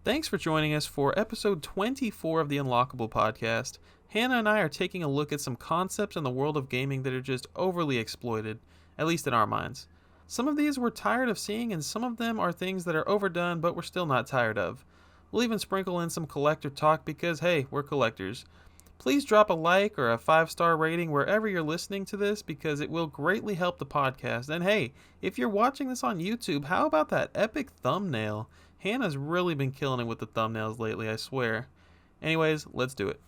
Thanks for joining us for episode 24 of the Unlockable podcast. Hannah and I are taking a look at some concepts in the world of gaming that are just overly exploited, at least in our minds. Some of these we're tired of seeing, and some of them are things that are overdone but we're still not tired of. We'll even sprinkle in some collector talk because, hey, we're collectors. Please drop a like or a 5-star rating wherever you're listening to this because it will greatly help the podcast. And hey, if you're watching this on YouTube, how about that epic thumbnail? Hannah's really been killing it with the thumbnails lately, I swear. Anyways, let's do it.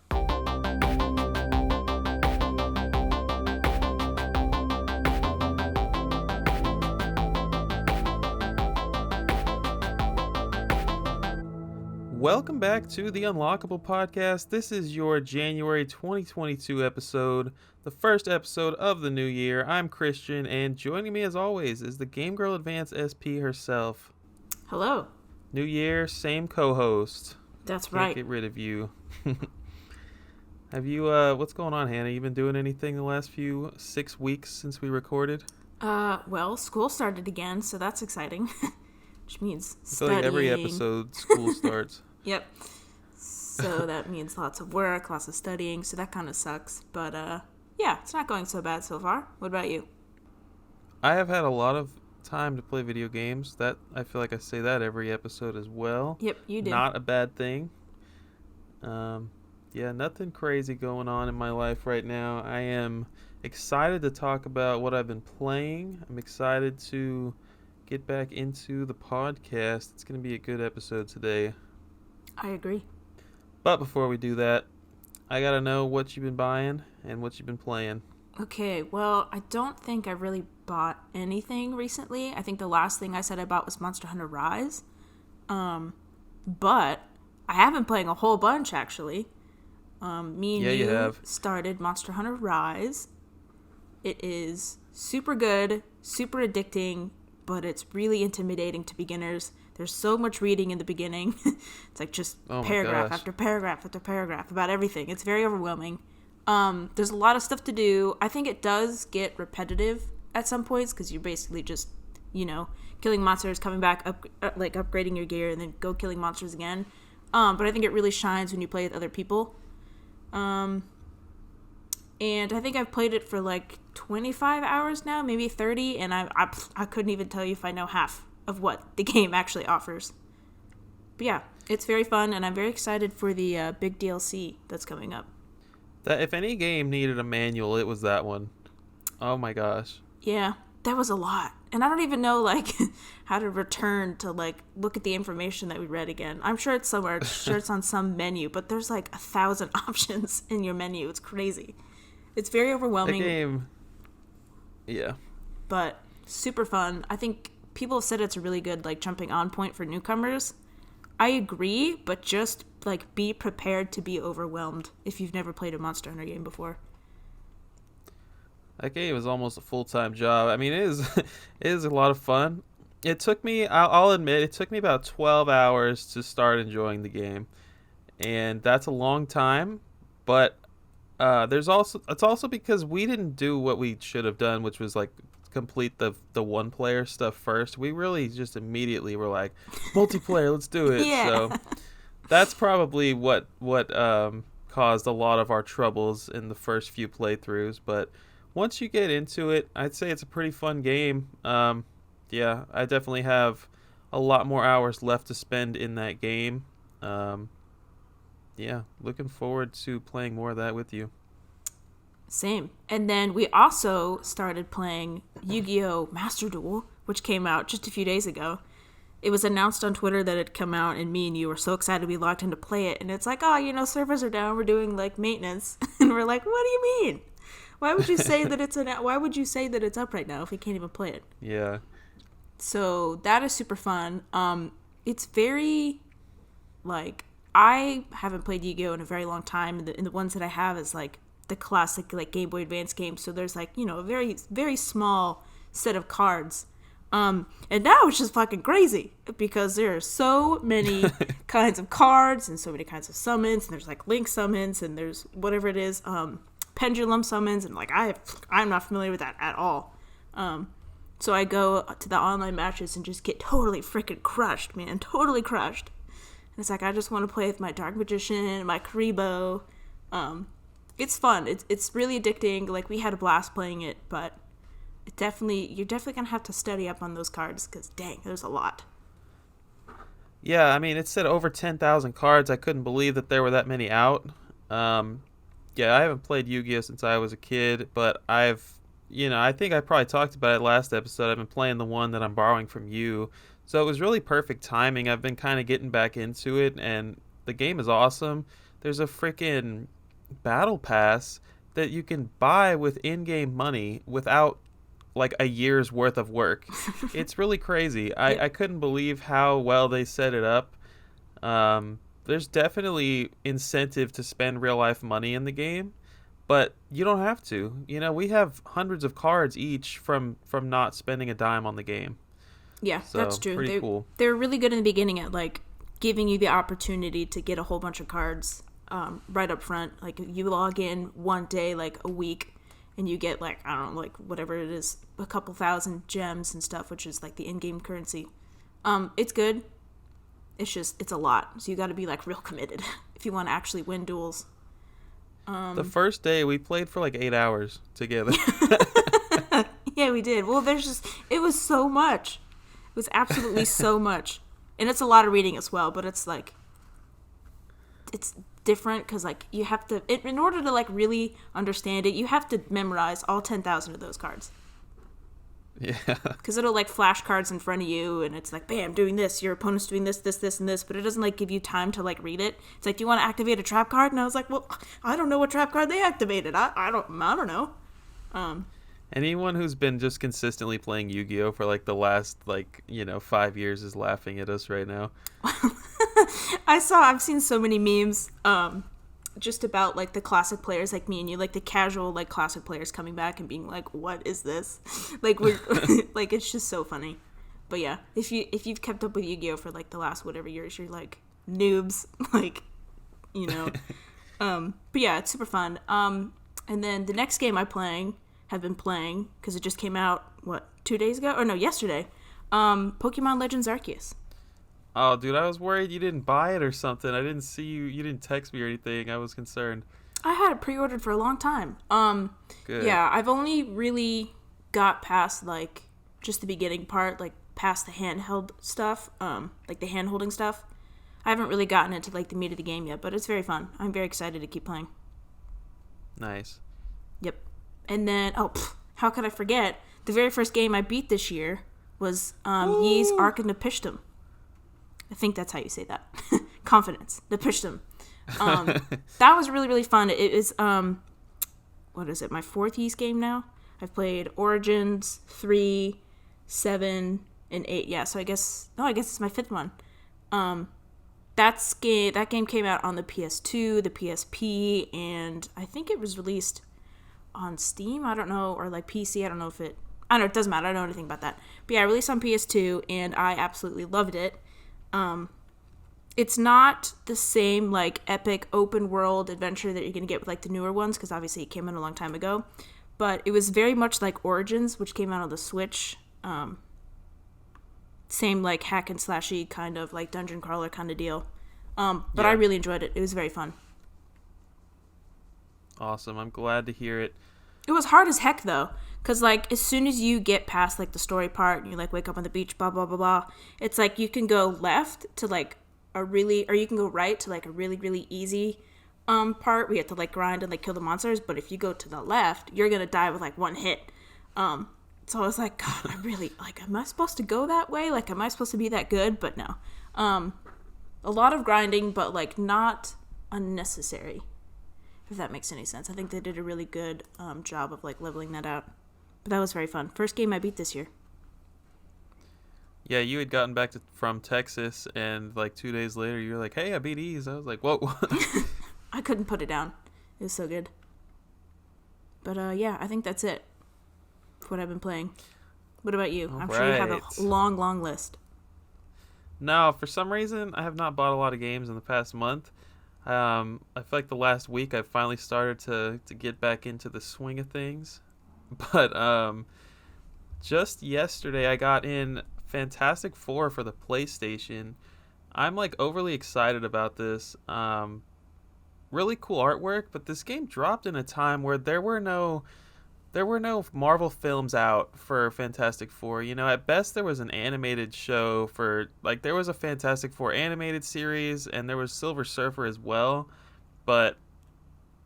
Welcome back to the Unlockable podcast. This is your January 2022 episode, the first episode of the new year. I'm Christian, and joining me as always is the Game Girl Advance SP herself. Hello. New year, same co-host. That's right. Can't get rid of you. Have you, what's going on, Hannah? You been doing anything the last 6 weeks since we recorded? Well, school started again, so that's exciting. Which means studying. Like every episode, school starts. Yep. So that means lots of work, lots of studying, so that kind of sucks. But, yeah, it's not going so bad so far. What about you? I have had a lot of time to play video games. That I feel like I say that every episode as well. Yep, you do. Not a bad thing. Yeah, nothing crazy going on in my life right now. I am excited to talk about what I've been playing. I'm excited to get back into the podcast. It's going to be a good episode today. I agree. But before we do that, I got to know what you've been buying and what you've been playing. Okay, well, I don't think I really bought anything recently. I think the last thing I said I bought was Monster Hunter Rise. But I have been playing a whole bunch, actually. Me and you have started Monster Hunter Rise. It is super good, super addicting, but it's really intimidating to beginners. There's so much reading in the beginning. It's like just paragraph after paragraph after paragraph about everything. It's very overwhelming. There's a lot of stuff to do. I think it does get repetitive at some points because you're basically just, killing monsters, coming back, upgrading your gear, and then go killing monsters again. But I think it really shines when you play with other people. And I think I've played it for like 25 hours now, maybe 30, and I couldn't even tell you if I know half of what the game actually offers. But yeah, it's very fun, and I'm very excited for the big DLC that's coming up. That if any game needed a manual, it was that one. Oh my gosh. Yeah, that was a lot. And I don't even know, how to return to, look at the information that we read again. I'm sure it's somewhere. I'm sure it's on some menu, but there's, 1,000 options in your menu. It's crazy. It's very overwhelming. The game, yeah. But super fun. I think people have said it's a really good, jumping on point for newcomers. I agree, but just, be prepared to be overwhelmed if you've never played a Monster Hunter game before. That game is almost a full-time job. I mean, it is a lot of fun. It took me, I'll admit, it took me about 12 hours to start enjoying the game. And that's a long time, but it's also because we didn't do what we should have done, which was, complete the one-player stuff first. We really just immediately were like, multiplayer, let's do it. Yeah. So that's probably what caused a lot of our troubles in the first few playthroughs, but once you get into it, I'd say it's a pretty fun game. Yeah, I definitely have a lot more hours left to spend in that game. Yeah, looking forward to playing more of that with you. Same. And then we also started playing Yu-Gi-Oh! Master Duel, which came out just a few days ago. It was announced on Twitter that it come out, and me and you were so excited we logged in to play it. And it's like, servers are down, we're doing, maintenance. And we're like, what do you mean? Why would you say that it's up right now if we can't even play it? Yeah. So that is super fun. It's very, I haven't played Yu-Gi-Oh! In a very long time, and the ones that I have is, the classic, Game Boy Advance games. So there's, a very, very small set of cards. And now it's just fucking crazy because there are so many kinds of cards and so many kinds of summons, and there's, link summons, and there's whatever it is, pendulum summons, and I'm not familiar with that at all. So I go to the online matches and just get totally freaking crushed, man. Totally crushed. And it's like, I just want to play with my Dark Magician, my Karibo. It's fun. It's really addicting. Like, we had a blast playing it, but you're definitely going to have to study up on those cards because, dang, there's a lot. Yeah, I mean, it said over 10,000 cards. I couldn't believe that there were that many out. Yeah, I haven't played Yu-Gi-Oh! Since I was a kid, but I think I probably talked about it last episode. I've been playing the one that I'm borrowing from you. So it was really perfect timing. I've been kind of getting back into it, and the game is awesome. There's a freaking battle pass that you can buy with in-game money without like a year's worth of work. It's really crazy. I couldn't believe how well they set it up. There's definitely incentive to spend real life money in the game, but you don't have to. We have hundreds of cards each from not spending a dime on the game. Yeah, So, that's true. pretty cool. They're really good in the beginning at like giving you the opportunity to get a whole bunch of cards right up front. Like you log in one day, like a week, and you get like, I don't know, like whatever it is, a couple thousand gems and stuff, which is like the in-game currency. It's good. It's a lot. So you got to be like real committed if you want to actually win duels. The first day we played for like 8 hours together. Yeah, we did. Well, it was so much. It was absolutely so much. And it's a lot of reading as well, but it's like, it's different because like you have to, in order to like really understand it, you have to memorize all 10,000 of those cards. Yeah. Because it'll like flash cards in front of you and it's like, bam, doing this, your opponent's doing this, and this, but it doesn't like give you time to like read it. It's like, do you want to activate a trap card? And I was like, well, I don't know what trap card they activated. I don't know. Anyone who's been just consistently playing Yu-Gi-Oh! For like the last 5 years is laughing at us right now. I've seen so many memes just about like the classic players like me and you, like the casual like classic players coming back and being like, what is this? Like we're like, it's just so funny. But yeah, if you've kept up with Yu-Gi-Oh! For like the last whatever years, you're like noobs, like, but yeah, it's super fun. And then the next game have been playing because it just came out 2 days ago, or no, yesterday. Pokemon Legends Arceus. Oh, dude, I was worried you didn't buy it or something. I didn't see you. You didn't text me or anything. I was concerned. I had it pre-ordered for a long time. Good. Yeah, I've only really got past like just the beginning part, like past the handheld stuff, like the hand-holding stuff. I haven't really gotten into like the meat of the game yet, but it's very fun. I'm very excited to keep playing. Nice. Yep. And then, how could I forget? The very first game I beat this year was Ys Arc and Nepishtim. I think that's how you say that. Confidence. Nepishtim. That was really, really fun. It is, what is it, my fourth Ys game now? I've played Origins, 3, 7, and 8. Yeah, so I guess it's my fifth one. That game came out on the PS2, the PSP, and I think it was released on Steam, I don't know, or like PC, I don't know, it doesn't matter, I don't know anything about that. But yeah, released on PS2, and I absolutely loved it. It's not the same like epic open world adventure that you're gonna get with like the newer ones, because obviously it came out a long time ago, but it was very much like Origins, which came out on the Switch. Same like hack and slashy kind of like dungeon crawler kind of deal. But yeah. I really enjoyed it. It was very fun. Awesome. I'm glad to hear it. It was hard as heck though, because like as soon as you get past like the story part and you like wake up on the beach, blah blah blah blah, it's like you can go left to like or you can go right to like a really, really easy part where you have to like grind and like kill the monsters. But if you go to the left, you're gonna die with like one hit. So I was like, God, I really like, am I supposed to go that way? Like, am I supposed to be that good? But no. A lot of grinding, but like not unnecessary, if that makes any sense. I think they did a really good job of like leveling that out. But that was very fun. First game I beat this year. Yeah, you had gotten back from Texas, and like 2 days later, you were like, "Hey, I beat Ys." I was like, "Whoa!" I couldn't put it down. It was so good. But yeah, I think that's it for what I've been playing. What about you? I'm sure you have a long, long list. No, for some reason, I have not bought a lot of games in the past month. I feel like the last week I've finally started to get back into the swing of things. But just yesterday I got in Fantastic Four for the PlayStation. I'm like overly excited about this. Really cool artwork, but this game dropped in a time where there were no Marvel films out for Fantastic Four. You know, at best there was an animated show for like there was a Fantastic Four animated series and there was Silver Surfer as well, but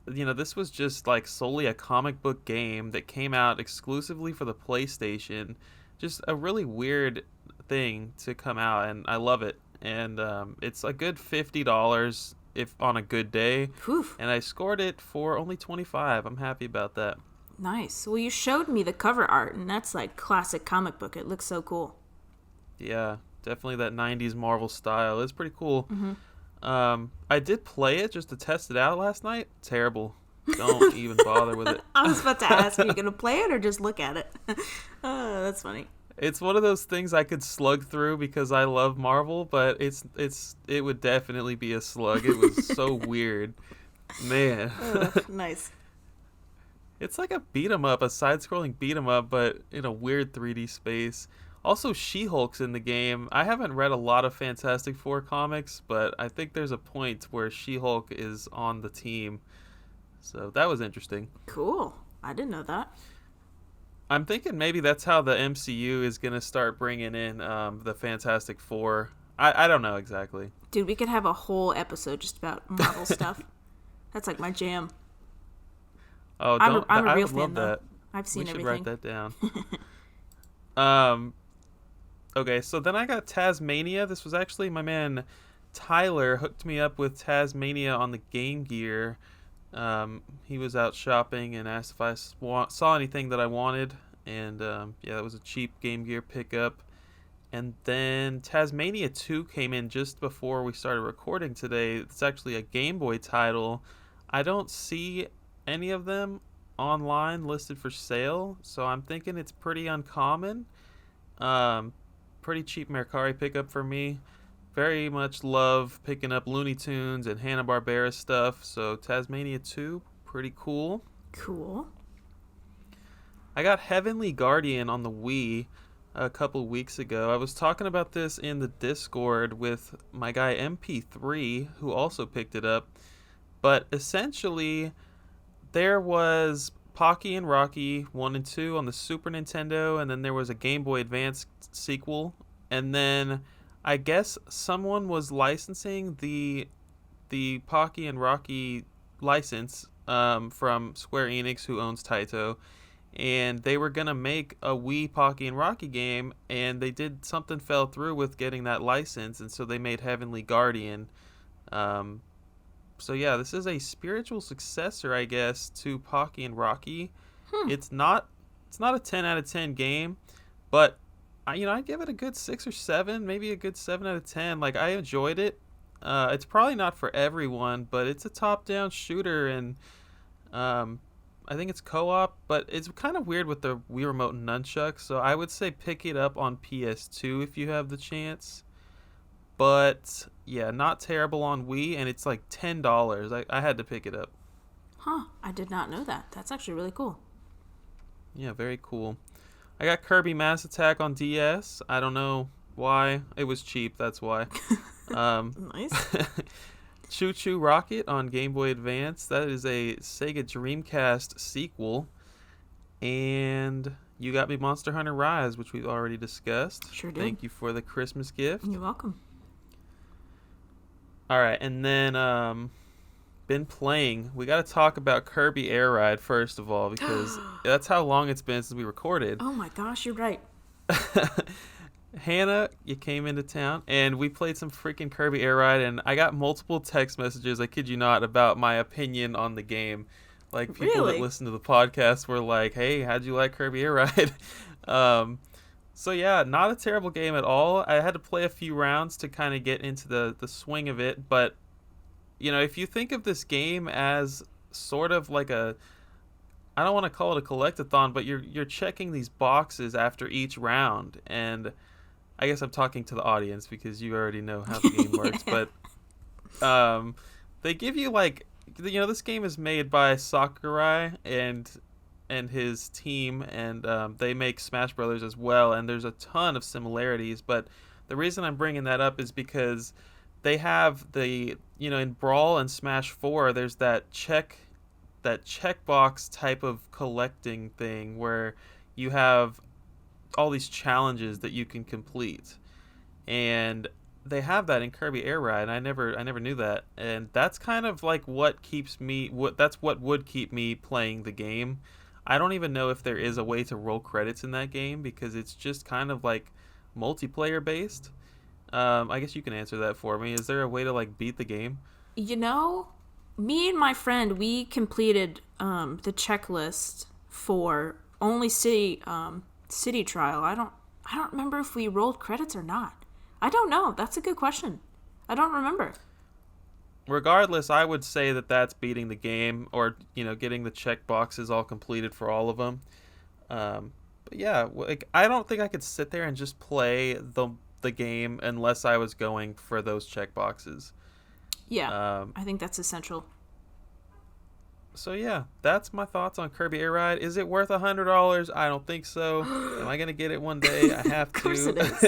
you know, this was just like solely a comic book game that came out exclusively for the PlayStation. Just a really weird thing to come out, and I love it. And it's a good $50 if on a good day, Whew. and I scored it for only 25. I'm happy about that. Nice. Well, you showed me the cover art, and that's like classic comic book. It looks so cool. Yeah, definitely that 90s Marvel style. It's pretty cool. I did play it just to test it out last night. Terrible. Don't even bother with it. I was about to ask, are you going to play it or just look at it? Oh, that's funny. It's one of those things I could slug through because I love Marvel, but it would definitely be a slug. It was so weird. Man. Nice. It's like a beat 'em up, a side-scrolling beat 'em up, but in a weird 3D space. Also, She-Hulk's in the game. I haven't read a lot of Fantastic Four comics, but I think there's a point where She-Hulk is on the team. So that was interesting. Cool. I didn't know that. I'm thinking maybe that's how the MCU is going to start bringing in the Fantastic Four. I don't know exactly. Dude, we could have a whole episode just about Marvel stuff. That's like my jam. Oh, I'm a I real would fan, love though. that. I've seen We should everything. write that down. Okay, so then I got Tasmania. This was actually my man Tyler hooked me up with Tasmania on the Game Gear. He was out shopping and asked if I saw anything that I wanted. And yeah, that was a cheap Game Gear pickup. And then Tasmania 2 came in just before we started recording today. It's actually a Game Boy title. I don't see any of them online listed for sale, so I'm thinking it's pretty uncommon. Pretty cheap Mercari pickup for me. Very much love picking up Looney Tunes and Hanna-Barbera stuff, so Tasmania 2, pretty cool. Cool. I got Heavenly Guardian on the Wii a couple weeks ago. I was talking about this in the Discord with my guy MP3, who also picked it up. But essentially, there was Pocky and Rocky 1 and 2 on the Super Nintendo, and then there was a Game Boy Advance sequel. And then I guess someone was licensing the Pocky and Rocky license from Square Enix, who owns Taito. And they were going to make a Wii Pocky and Rocky game, and they did something fell through with getting that license, and so they made Heavenly Guardian. So yeah, this is a spiritual successor, I guess, to Pocky and Rocky. It's not a 10 out of 10 game, but I'd give it a good 6 or 7, maybe a good 7 out of 10. Like, I enjoyed it. It's probably not for everyone, but it's a top-down shooter, and I think it's co-op, but it's kind of weird with the Wii Remote and nunchucks, so I would say pick it up on PS2 if you have the chance. But yeah, not terrible on Wii, and it's like $10. I had to pick it up. Huh. I did not know that. That's actually really cool. Yeah, very cool. I got Kirby Mass Attack on DS. I don't know why. It was cheap, that's why. Nice. Choo Choo Rocket on Game Boy Advance. That is a Sega Dreamcast sequel. And You Got Me Monster Hunter Rise, which we've already discussed. Sure did. Thank you for the Christmas gift. You're welcome. All right, and then been playing. We got to talk about Kirby Air Ride first of all, because that's how long it's been since we recorded. Oh my gosh, you're right. Hannah, you came into town, and we played some freaking Kirby Air Ride, and I got multiple text messages, I kid you not, about my opinion on the game. Like, people that listen to the podcast were like, hey, how'd you like Kirby Air Ride? So yeah, not a terrible game at all. I had to play a few rounds to kind of get into the swing of it, but if you think of this game as sort of like I don't want to call it a collectathon, but you're checking these boxes after each round, and I guess I'm talking to the audience because you already know how the game works, but they give you this game is made by Sakurai and his team, and they make Smash Brothers as well, and there's a ton of similarities. But the reason I'm bringing that up is because they have the, in Brawl and Smash 4, there's that checkbox type of collecting thing where you have all these challenges that you can complete, and they have that in Kirby Air Ride. I never knew that, and that's kind of like what would keep me playing the game. I don't even know if there is a way to roll credits in that game because it's just kind of like multiplayer based. I guess you can answer that for me. Is there a way to like beat the game? Me and my friend, we completed the checklist for only city trial. I don't remember if we rolled credits or not. I don't know. That's a good question. I don't remember. Regardless, I would say that that's beating the game, or getting the check boxes all completed for all of them. But yeah, like I don't think I could sit there and just play the game unless I was going for those check boxes. Yeah, I think that's essential. So yeah, that's my thoughts on Kirby Air Ride. Is it worth $100? I don't think so. Am I gonna get it one day? I have to. Of course it is.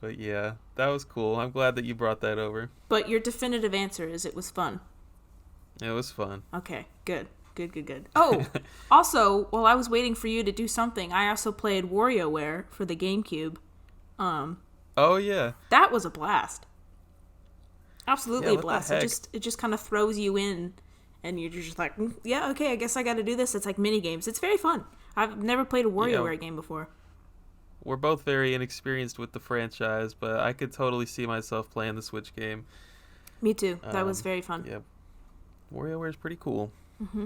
But yeah, that was cool. I'm glad that you brought that over. But your definitive answer is it was fun. It was fun. Okay, good. Oh, also, while I was waiting for you to do something, I also played WarioWare for the GameCube. Oh yeah. That was a blast. Absolutely Yeah, a blast. It just kind of throws you in, and you're just like, yeah, okay, I guess I got to do this. It's like mini games. It's very fun. I've never played a WarioWare game before. We're both very inexperienced with the franchise, but I could totally see myself playing the Switch game. Me too. That was very fun. Yeah. WarioWare is pretty cool. Mm-hmm.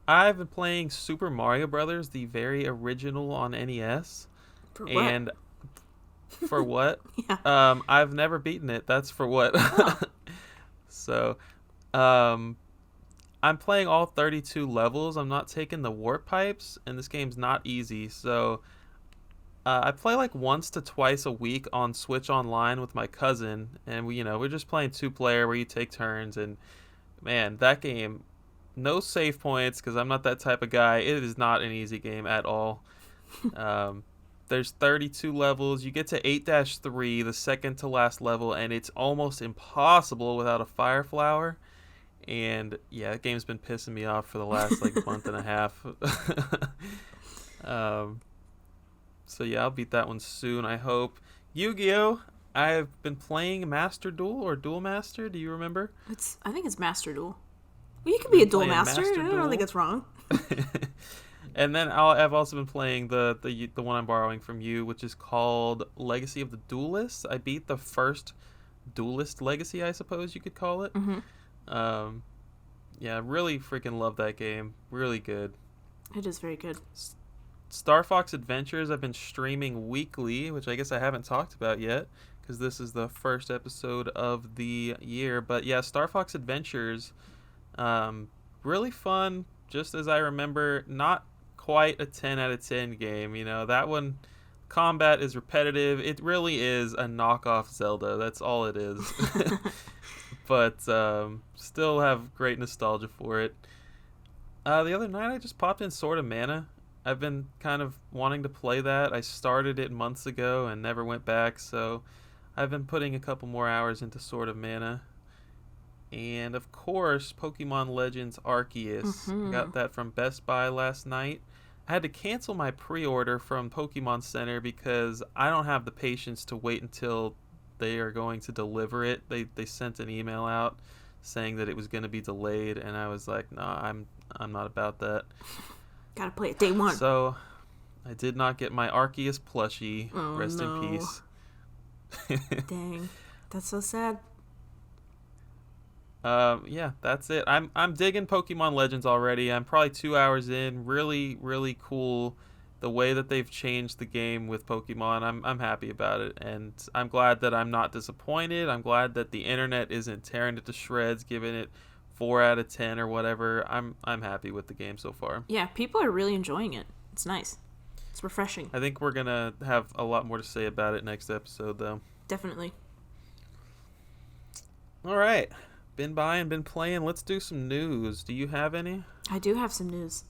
I've been playing Super Mario Brothers, the very original on NES. For what? And for what? Yeah. I've never beaten it. That's for what. Oh. So, I'm playing all 32 levels. I'm not taking the warp pipes, and this game's not easy. So, I play like once to twice a week on Switch Online with my cousin, and we're just playing 2-player where you take turns. And man, that game, no save points because I'm not that type of guy. It is not an easy game at all. There's 32 levels. You get to 8-3, the second to last level, and it's almost impossible without a fire flower. And yeah, that game's been pissing me off for the last like month and a half. So yeah, I'll beat that one soon, I hope. Yu-Gi-Oh! I've been playing Master Duel or Duel Master. Do you remember? I think it's Master Duel. Well, you can be a Duel Master. I don't Duel. think it's wrong. And then I've also been playing the one I'm borrowing from you, which is called Legacy of the Duelists. I beat the first Duelist Legacy, I suppose you could call it. Mm-hmm. Yeah, really freaking love that game. Really good. It is very good. Star Fox Adventures I've been streaming weekly, which I guess I haven't talked about yet because this is the first episode of the year. But yeah, Star Fox Adventures, really fun, just as I remember. Not quite a 10 out of 10 game. That one, combat is repetitive. It really is a knockoff Zelda. That's all it is. But still have great nostalgia for it. The other night I just popped in Sword of Mana. I've been kind of wanting to play that. I started it months ago and never went back, so I've been putting a couple more hours into Sword of Mana. And of course, Pokemon Legends Arceus. Mm-hmm. Got that from Best Buy last night. I had to cancel my pre-order from Pokemon Center because I don't have the patience to wait until they are going to deliver it. They sent an email out saying that it was going to be delayed, and I was like, nah, I'm not about that. Gotta play it day one. So I did not get my Arceus plushie. Oh, Rest no. in peace. Dang, that's so sad. Yeah, that's it. I'm digging Pokemon Legends already. I'm probably 2 hours in. Really, really cool. The way that they've changed the game with Pokemon, I'm happy about it, and I'm glad that I'm not disappointed. I'm glad that the internet isn't tearing it to shreds, giving it 4 out of 10 or whatever. I'm happy with the game so far. Yeah, people are really enjoying it. It's nice. It's refreshing. I think we're gonna have a lot more to say about it next episode, though. Definitely. All right. Been buying, been playing. Let's do some news. Do you have any? I do have some news.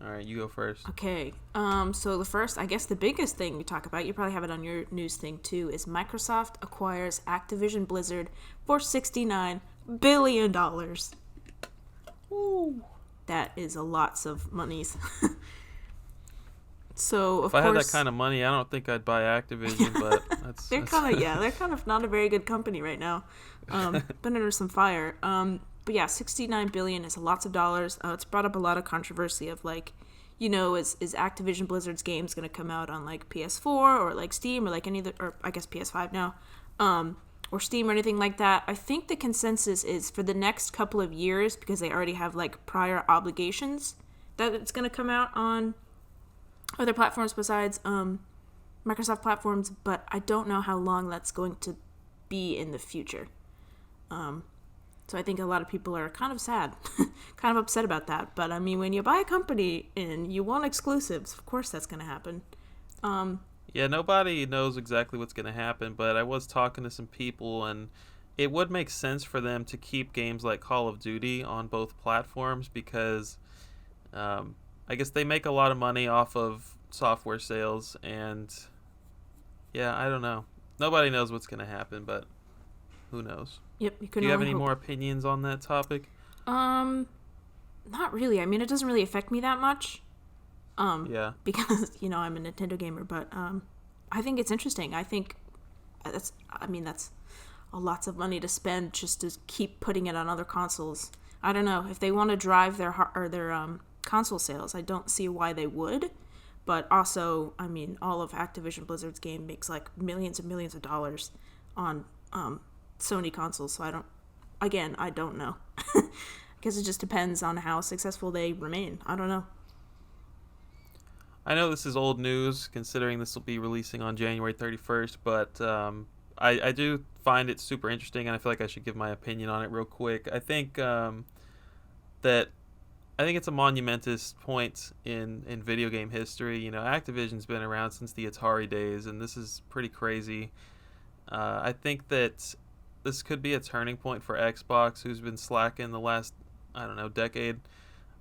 All right, you go first. Okay. So the first, I guess the biggest thing we talk about, you probably have it on your news thing too, is Microsoft acquires Activision Blizzard for $69 billion. Ooh. That is a lots of monies. So if I had that kind of money, I don't think I'd buy Activision, but they're kind of not a very good company right now. Been under some fire. But yeah, $69 billion is lots of dollars. It's brought up a lot of controversy of like, you know, is Activision Blizzard's games going to come out on like PS4 or like Steam or like any other, or I guess PS5 now, or Steam or anything like that. I think the consensus is for the next couple of years, because they already have like prior obligations, that it's going to come out on other platforms besides Microsoft platforms, but I don't know how long that's going to be in the future. So I think a lot of people are kind of sad, kind of upset about that. But I mean, when you buy a company and you want exclusives, of course that's going to happen. Yeah, nobody knows exactly what's going to happen, but I was talking to some people, and it would make sense for them to keep games like Call of Duty on both platforms because I guess they make a lot of money off of software sales, and yeah, I don't know. Nobody knows what's going to happen, but who knows? Yep. Do you have any more opinions on that topic? Not really. I mean, it doesn't really affect me that much. Yeah. Because, you know, I'm a Nintendo gamer, but I think it's interesting. I think that's lots of money to spend just to keep putting it on other consoles. I don't know. If they want to drive their console sales, I don't see why they would. But also, I mean, all of Activision Blizzard's game makes like millions and millions of dollars on Sony consoles. So I don't know. I guess it just depends on how successful they remain. I don't know. I know this is old news, considering this will be releasing on January 31st, but I do find it super interesting, and I feel like I should give my opinion on it real quick. I think it's a monumentous point in video game history. You know, Activision's been around since the Atari days, and this is pretty crazy. I think that this could be a turning point for Xbox, who's been slacking the last, decade.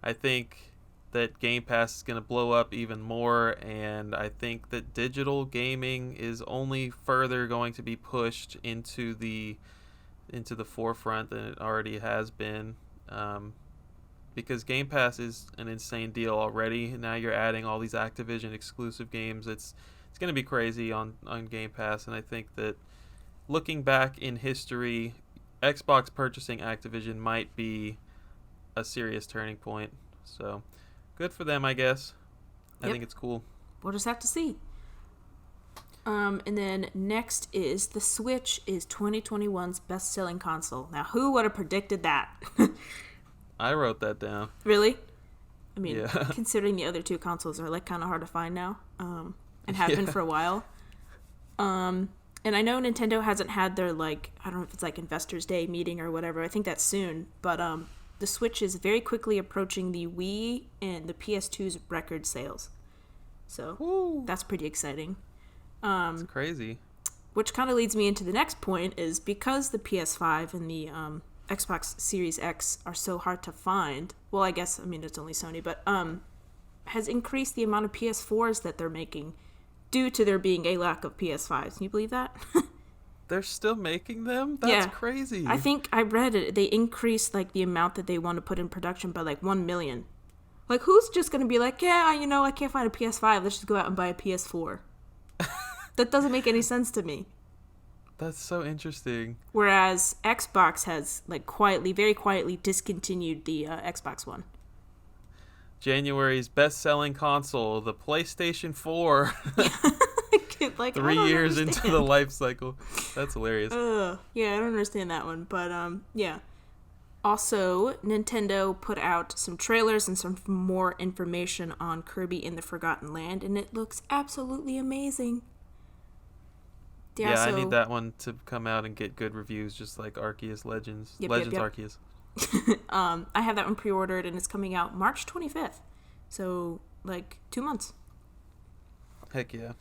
I think that Game Pass is going to blow up even more, and I think that digital gaming is only further going to be pushed into the forefront than it already has been. Because Game Pass is an insane deal already. Now you're adding all these Activision exclusive games. It's going to be crazy on Game Pass, and I think that looking back in history, Xbox purchasing Activision might be a serious turning point. So, good for them, I guess. I think it's cool. We'll just have to see. And then next is the Switch is 2021's best-selling console. Now, who would have predicted that? I wrote that down. Really? I mean, considering the other two consoles are like kind of hard to find now, and have been for a while. And I know Nintendo hasn't had their like, I don't know if it's like Investors Day meeting or whatever. I think that's soon. But the Switch is very quickly approaching the Wii and the PS2's record sales. So that's pretty exciting. It's crazy. Which kind of leads me into the next point is because the PS5 and the Xbox Series X are so hard to find. Well, I guess, it's only Sony, but has increased the amount of PS4s that they're making due to there being a lack of PS5s. Can you believe that? They're still making them? That's crazy. I think I read it. They increased like the amount that they want to put in production by like 1 million. Like, who's just going to be like, I can't find a PS5. Let's just go out and buy a PS4. That doesn't make any sense to me. That's so interesting. Whereas Xbox has like very quietly discontinued the Xbox One. January's best-selling console, the PlayStation 4. Like, 3 years into the life cycle. That's hilarious. Yeah, I don't understand that one. But yeah. Also, Nintendo put out some trailers and some more information on Kirby in the Forgotten Land, and it looks absolutely amazing. I need that one to come out and get good reviews, just like Arceus Legends. Arceus. I have that one pre-ordered, and it's coming out March 25th. So, like, 2 months. Heck yeah.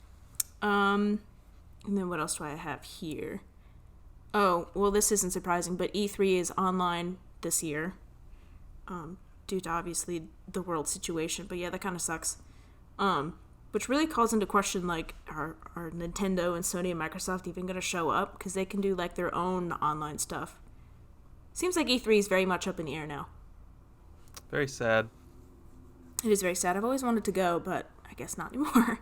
And then what else do I have here? Oh, well, this isn't surprising, but E3 is online this year. due to obviously the world situation. But yeah, that kind of sucks. Which really calls into question, like, are Nintendo and Sony and Microsoft even going to show up? Because they can do, like, their own online stuff. Seems like E3 is very much up in the air now. Very sad. It is very sad. I've always wanted to go, but I guess not anymore.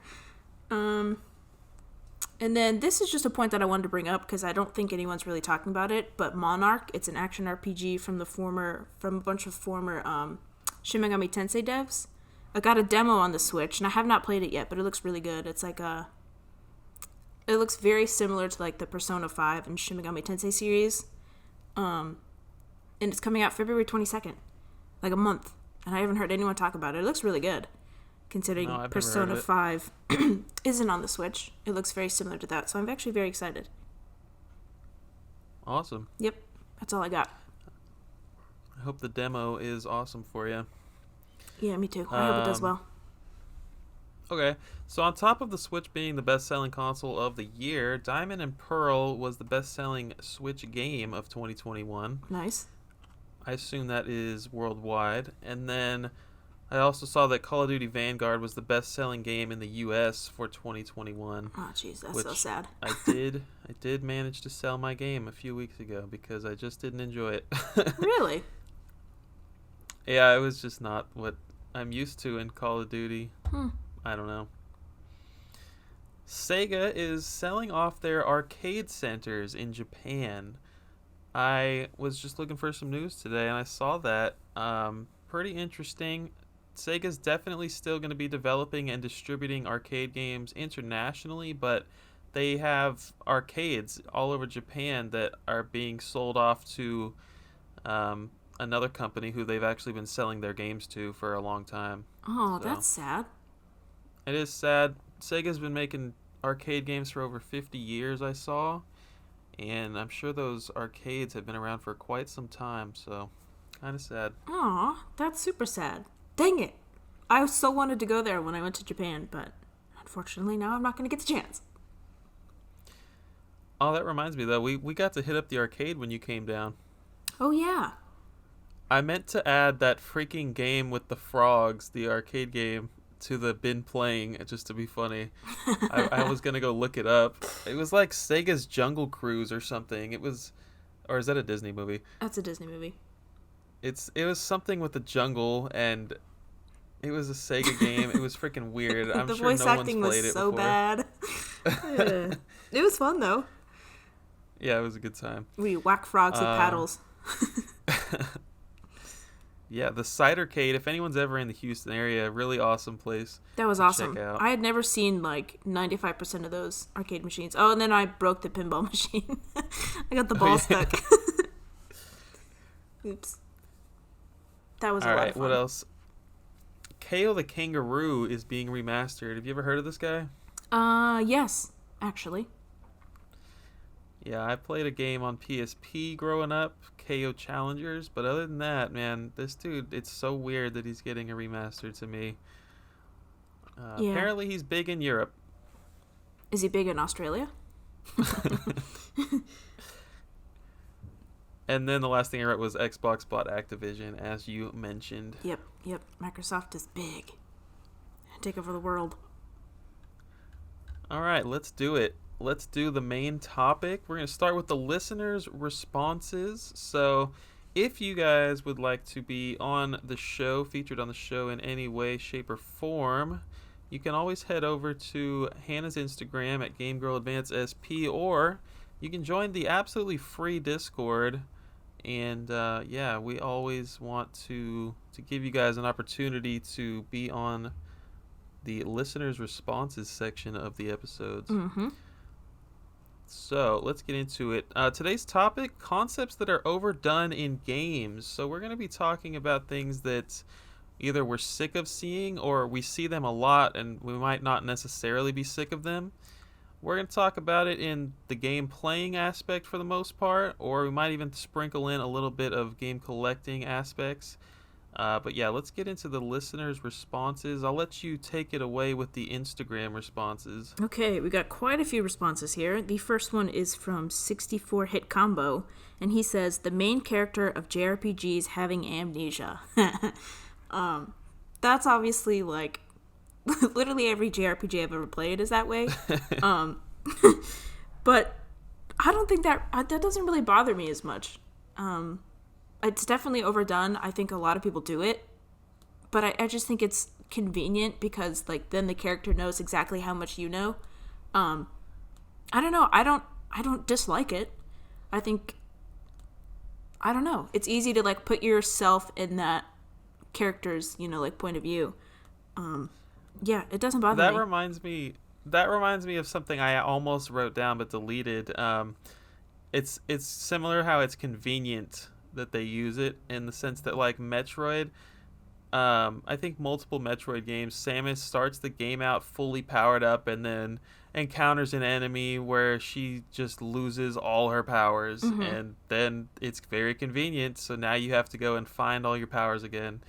And then this is just a point that I wanted to bring up because I don't think anyone's really talking about it, but Monarch, it's an action RPG from a bunch of former Shin Megami Tensei devs. I got a demo on the Switch, and I have not played it yet, but it looks really good. It's like it looks very similar to like the Persona 5 and Shin Megami Tensei series. And it's coming out February 22nd, like a month, and I haven't heard anyone talk about it. It looks really good. Considering Persona 5 isn't on the Switch. It looks very similar to that, so I'm actually very excited. Awesome. Yep, that's all I got. I hope the demo is awesome for you. Yeah, me too. I hope it does well. Okay, so on top of the Switch being the best-selling console of the year, Diamond and Pearl was the best-selling Switch game of 2021. Nice. I assume that is worldwide. And then I also saw that Call of Duty Vanguard was the best-selling game in the U.S. for 2021. Oh, jeez, that's so sad. I did manage to sell my game a few weeks ago because I just didn't enjoy it. Really? Yeah, it was just not what I'm used to in Call of Duty. I don't know. Sega is selling off their arcade centers in Japan. I was just looking for some news today, and I saw that. Pretty interesting. Sega's definitely still going to be developing and distributing arcade games internationally, but they have arcades all over Japan that are being sold off to another company who they've actually been selling their games to for a long time. Oh, so that's sad. It is sad. Sega's been making arcade games for over 50 years, I saw, and I'm sure those arcades have been around for quite some time, so kind of sad. Aw, that's super sad. Dang it. I so wanted to go there when I went to Japan, but unfortunately now I'm not going to get the chance. Oh, that reminds me, though. We got to hit up the arcade when you came down. Oh, yeah. I meant to add that freaking game with the frogs, the arcade game, to the bin playing, just to be funny. I was going to go look it up. It was like Sega's Jungle Cruise or something. Or is that a Disney movie? That's a Disney movie. It was something with the jungle, and it was a Sega game. It was freaking weird. I'm the sure voice no one's acting played was it so before. bad. It was fun though. Yeah, it was a good time. We whack frogs with paddles. Yeah, the Cidercade, if anyone's ever in the Houston area, really awesome place. That was awesome. Check out. I had never seen like 95% of those arcade machines. Oh, and then I broke the pinball machine. I got the ball stuck. Oops. That was a lot of fun. What else? KO the Kangaroo is being remastered. Have you ever heard of this guy? Yes, actually. Yeah, I played a game on PSP growing up, KO Challengers, but other than that, man, this dude, it's so weird that he's getting a remaster to me. Yeah. Apparently he's big in Europe. Is he big in Australia? And then the last thing I read was Xbox bought Activision, as you mentioned. Yep. Microsoft is big. Take over the world. All right, let's do it. Let's do the main topic. We're going to start with the listeners' responses. So if you guys would like to be on the show, featured on the show in any way, shape, or form, you can always head over to Hannah's Instagram at GameGirlAdvanceSP, or you can join the absolutely free Discord. And yeah, we always want to give you guys an opportunity to be on the listeners' responses section of the episodes. Mm-hmm. So let's get into it. Today's topic, concepts that are overdone in games. So we're going to be talking about things that either we're sick of seeing or we see them a lot and we might not necessarily be sick of them. We're going to talk about it in the game playing aspect for the most part, or we might even sprinkle in a little bit of game collecting aspects. But yeah, let's get into the listeners' responses. I'll let you take it away with the Instagram responses. Okay, we got quite a few responses here. The first one is from 64 Hit Combo, and he says, the main character of JRPGs having amnesia. That's obviously, like, literally every JRPG I've ever played is that way. But I don't think that doesn't really bother me as much. It's definitely overdone. I think a lot of people do it. But I just think it's convenient because, like, then the character knows exactly how much you know. I don't know. I don't dislike it. I don't know. It's easy to, like, put yourself in that character's, like, point of view. Yeah, it doesn't bother me. That reminds me of something I almost wrote down but deleted. It's similar how it's convenient that they use it, in the sense that, like, Metroid, I think multiple Metroid games, Samus starts the game out fully powered up and then encounters an enemy where she just loses all her powers, and then it's very convenient, so now you have to go and find all your powers again.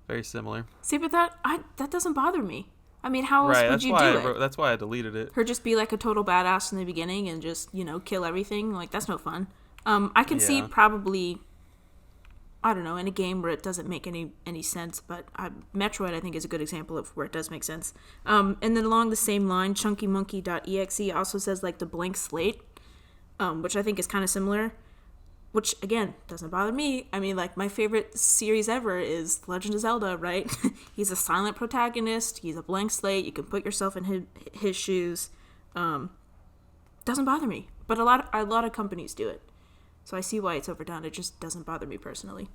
Very similar. See, but that doesn't bother me. I mean, how else would you do it? That's why I deleted it. Her just be like a total badass in the beginning and just, kill everything. Like, that's no fun. I can see probably, I don't know, in a game where it doesn't make any sense, but Metroid, I think, is a good example of where it does make sense. And then along the same line, chunkymonkey.exe also says, like, the blank slate, which I think is kind of similar, which, again, doesn't bother me. I mean, like, my favorite series ever is Legend of Zelda, right? He's a silent protagonist. He's a blank slate. You can put yourself in his shoes. Doesn't bother me. But a lot of companies do it. So I see why it's overdone. It just doesn't bother me personally.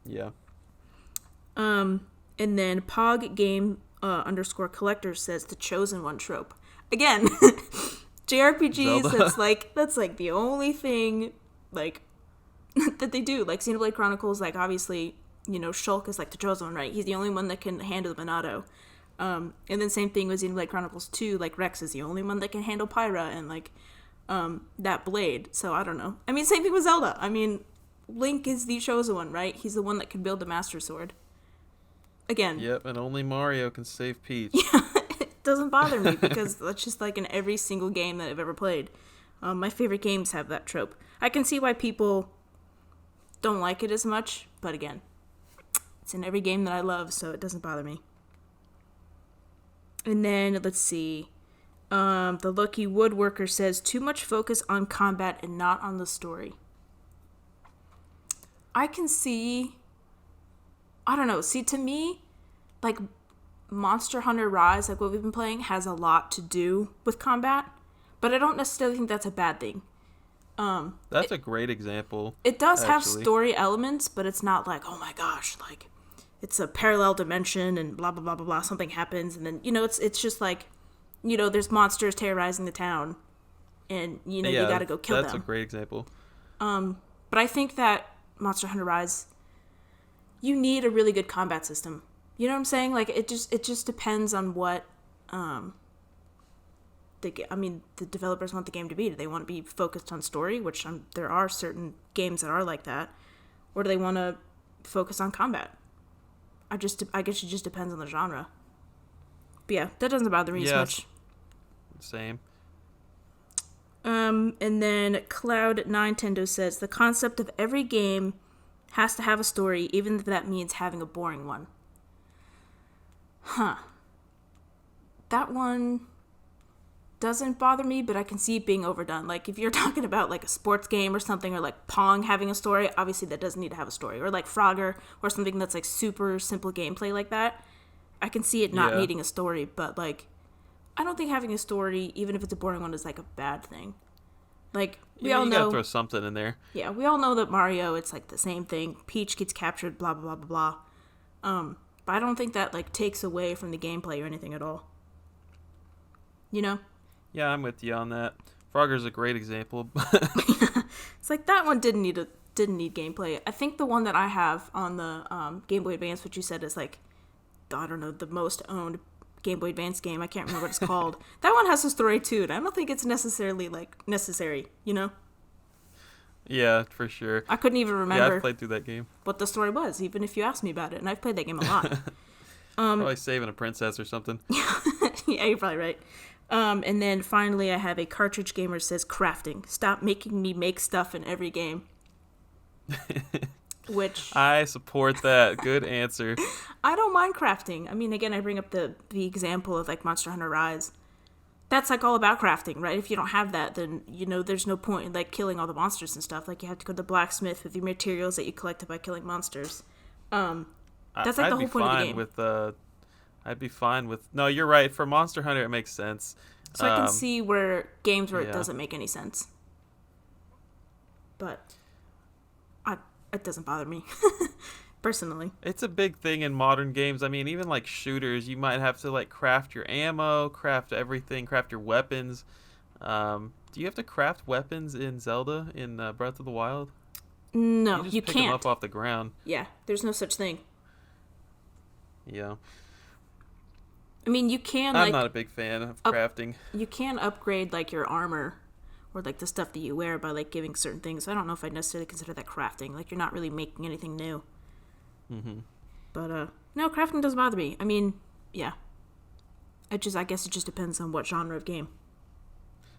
Yeah. And then PogGame _ collector says the chosen one trope. Again, JRPGs, that's like the only thing, like, that they do. Like, Xenoblade Chronicles, like, obviously, Shulk is, like, the chosen one, right? He's the only one that can handle the Monado. And then same thing with Xenoblade Chronicles 2, like, Rex is the only one that can handle Pyra and, like, that blade. So I don't know. I mean, same thing with Zelda. I mean, Link is the chosen one, right? He's the one that can build the Master Sword. Again. Yep, and only Mario can save Peach. Yeah, it doesn't bother me because that's just like in every single game that I've ever played. My favorite games have that trope. I can see why people don't like it as much, but again, it's in every game that I love, so it doesn't bother me. And then, let's see. The Lucky Woodworker says, too much focus on combat and not on the story. I can see, I don't know, to me, like, Monster Hunter Rise, like what we've been playing, has a lot to do with combat, but I don't necessarily think that's a bad thing. That's a great example. It does have story elements, but it's not like, oh my gosh, like, it's a parallel dimension and blah, blah, blah, blah, blah, something happens, and then, it's just like, there's monsters terrorizing the town, and, you gotta go kill them. That's a great example. But I think that Monster Hunter Rise, you need a really good combat system. You know what I'm saying? Like, it just depends on what, the developers want the game to be. Do they want to be focused on story, which there are certain games that are like that, or do they want to focus on combat? I guess it just depends on the genre. But yeah, that doesn't bother me as much. Same. And then Cloud9Tendo says, the concept of every game has to have a story, even if that means having a boring one. Huh. That one doesn't bother me, but I can see it being overdone. Like, if you're talking about, like, a sports game or something, or, like, Pong having a story, obviously that doesn't need to have a story. Or, like, Frogger, or something that's, like, super simple gameplay like that. I can see it not needing a story, but, like, I don't think having a story, even if it's a boring one, is, like, a bad thing. Like, we all know... You gotta throw something in there. Yeah, we all know that Mario, it's, like, the same thing. Peach gets captured, blah, blah, blah, blah, blah. But I don't think that, like, takes away from the gameplay or anything at all. You know? Yeah, I'm with you on that. Frogger's a great example. It's like, that one didn't need gameplay. I think the one that I have on the Game Boy Advance, which you said is, like, I don't know, the most owned Game Boy Advance game. I can't remember what it's called. That one has a story too, and I don't think it's necessarily, like, necessary, you know? Yeah, for sure. I couldn't even Yeah, remember I've played through that game. what the story was, even if you asked me about it, and I've played that game a lot. Probably saving a princess or something. Yeah, you're probably right. And then finally, I have a cartridge gamer says crafting. Stop making me make stuff in every game. Which I support that. Good answer. I don't mind crafting. I mean, again, I bring up the example of like Monster Hunter Rise. That's like all about crafting, right? If you don't have that, then there's no point in like killing all the monsters and stuff. Like you have to go to the blacksmith with the materials that you collected by killing monsters. That's like the whole point of the game. I'd be fine with. No, you're right. For Monster Hunter, it makes sense. So I can see where games where it doesn't make any sense. But it doesn't bother me, personally. It's a big thing in modern games. I mean, even like shooters, you might have to like craft your ammo, craft everything, craft your weapons. Do you have to craft weapons in Zelda in Breath of the Wild? No, you can't. Pick them up off the ground. Yeah, there's no such thing. Yeah. I mean, you can. I'm not a big fan of crafting. You can upgrade like your armor, or like the stuff that you wear by like giving certain things. I don't know if I'd necessarily consider that crafting. Like you're not really making anything new. Mm-hmm. But no, crafting doesn't bother me. I mean, yeah. I guess it just depends on what genre of game.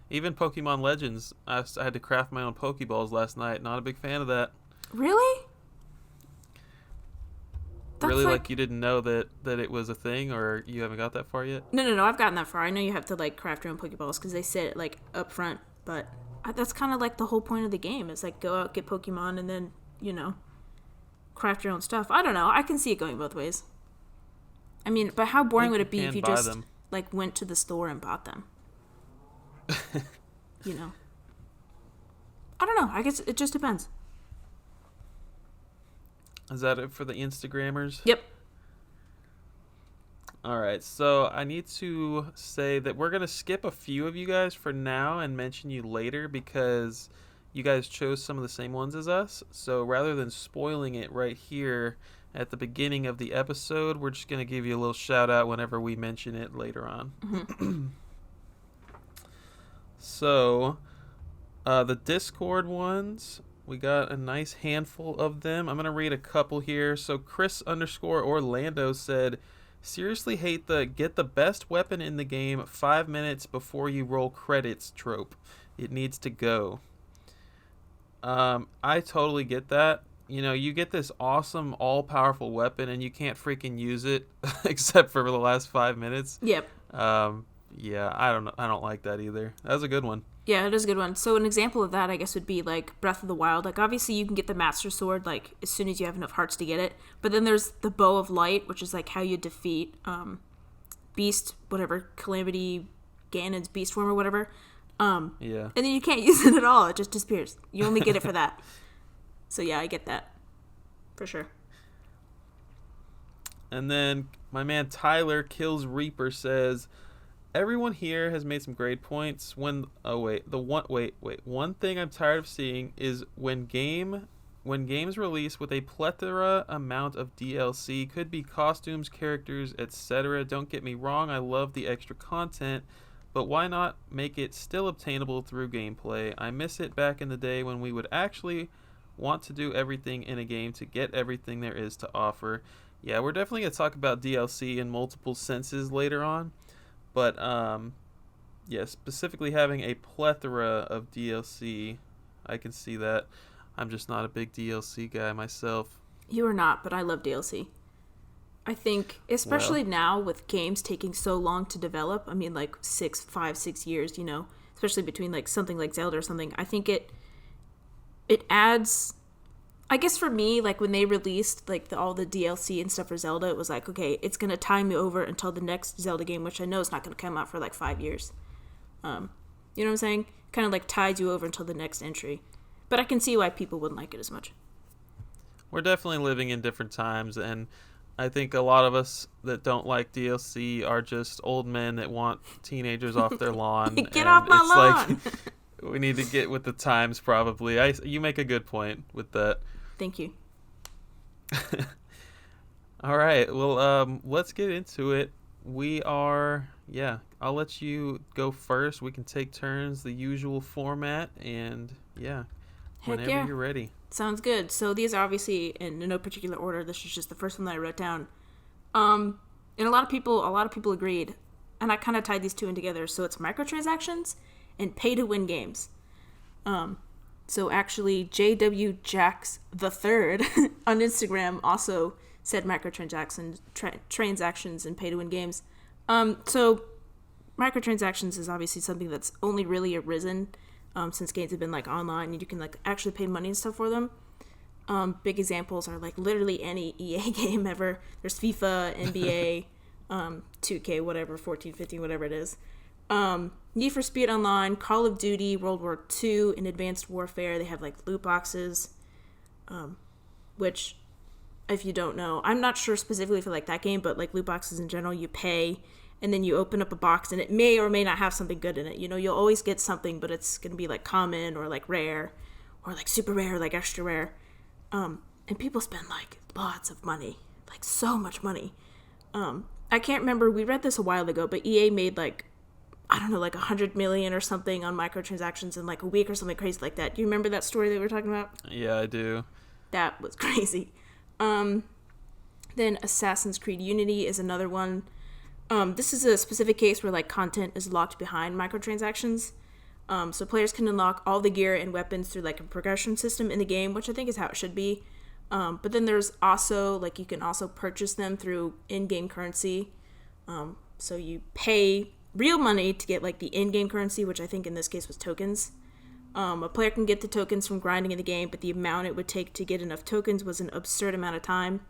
Even Pokemon Legends, I had to craft my own Pokeballs last night. Not a big fan of that. Really? That's really, like you didn't know that it was a thing, or you haven't got that far yet? No. I've gotten that far. I know you have to like craft your own Pokeballs because they said it like up front. But that's kind of like the whole point of the game. Is like go out, get Pokemon, and then craft your own stuff. I don't know. I can see it going both ways. I mean, but how boring would it be if you just like went to the store and bought them? I don't know. I guess it just depends. Is that it for the Instagrammers? Yep. All right. So I need to say that we're going to skip a few of you guys for now and mention you later because you guys chose some of the same ones as us. So rather than spoiling it right here at the beginning of the episode, we're just going to give you a little shout out whenever we mention it later on. Mm-hmm. So the Discord ones, we got a nice handful of them. I'm going to read a couple here. So Chris_Orlando said, seriously hate the get the best weapon in the game 5 minutes before you roll credits trope. It needs to go. I totally get that. You get this awesome all-powerful weapon and you can't freaking use it except for the last 5 minutes. Yep. Yeah, I don't like that either. That was a good one. Yeah, it is a good one. So an example of that, I guess, would be like Breath of the Wild. Like obviously you can get the Master Sword like as soon as you have enough hearts to get it. But then there's the Bow of Light, which is like how you defeat Beast, whatever, Calamity Ganon's beast form or whatever. Yeah. And then you can't use it at all. It just disappears. You only get it for that. So yeah, I get that. For sure. And then my man Tyler Kills Reaper says, everyone here has made some great points. One thing I'm tired of seeing is when games release with a plethora amount of DLC, could be costumes, characters, etc. Don't get me wrong, I love the extra content, but why not make it still obtainable through gameplay? I miss it back in the day when we would actually want to do everything in a game to get everything there is to offer. Yeah, we're definitely going to talk about DLC in multiple senses later on. But, yeah, specifically having a plethora of DLC, I can see that. I'm just not a big DLC guy myself. You are not, but I love DLC. I think, especially now with games taking so long to develop, I mean, like 5, 6 years, especially between like something like Zelda or something, I think it adds, I guess for me, like when they released like all the DLC and stuff for Zelda, it was like, okay, it's going to tie me over until the next Zelda game, which I know is not going to come out for like 5 years. You know what I'm saying? Kind of like ties you over until the next entry. But I can see why people wouldn't like it as much. We're definitely living in different times, and I think a lot of us that don't like DLC are just old men that want teenagers off their lawn. Get off my lawn! Like, we need to get with the times, probably. You make a good point with that. Thank you. All right. Well, let's get into it. I'll let you go first. We can take turns, the usual format, and yeah. Heck Whenever yeah. you're ready. Sounds good. So these are obviously in no particular order. This is just the first one that I wrote down. And a lot of people agreed, and I kind of tied these two in together. So it's microtransactions and pay-to-win games. So actually, JW Jax the Third on Instagram also said microtransactions, transactions, and pay-to-win games. So microtransactions is obviously something that's only really arisen since games have been like online and you can like actually pay money and stuff for them. Big examples are like literally any EA game ever. There's FIFA, NBA, 2K, whatever, 14, 15, whatever it is. Need for Speed Online, Call of Duty, World War II, and Advanced Warfare. They have like loot boxes, which, if you don't know, I'm not sure specifically for like that game, but like loot boxes in general, you pay and then you open up a box and it may or may not have something good in it. You know, you'll always get something, but it's going to be like common or like rare or like super rare or like extra rare. And people spend like lots of money, like so much money. I can't remember, we read this a while ago, but EA made like, I don't know, like 100 million or something on microtransactions in like a week or something crazy like that. Do you remember that story that we were talking about? Yeah, I do. That was crazy. Then Assassin's Creed Unity is another one. This is a specific case where like content is locked behind microtransactions. So players can unlock all the gear and weapons through like a progression system in the game, which I think is how it should be. But then there's also like you can also purchase them through in-game currency. So you pay real money to get like the in-game currency, which I think in this case was tokens. A player can get the tokens from grinding in the game, but the amount it would take to get enough tokens was an absurd amount of time.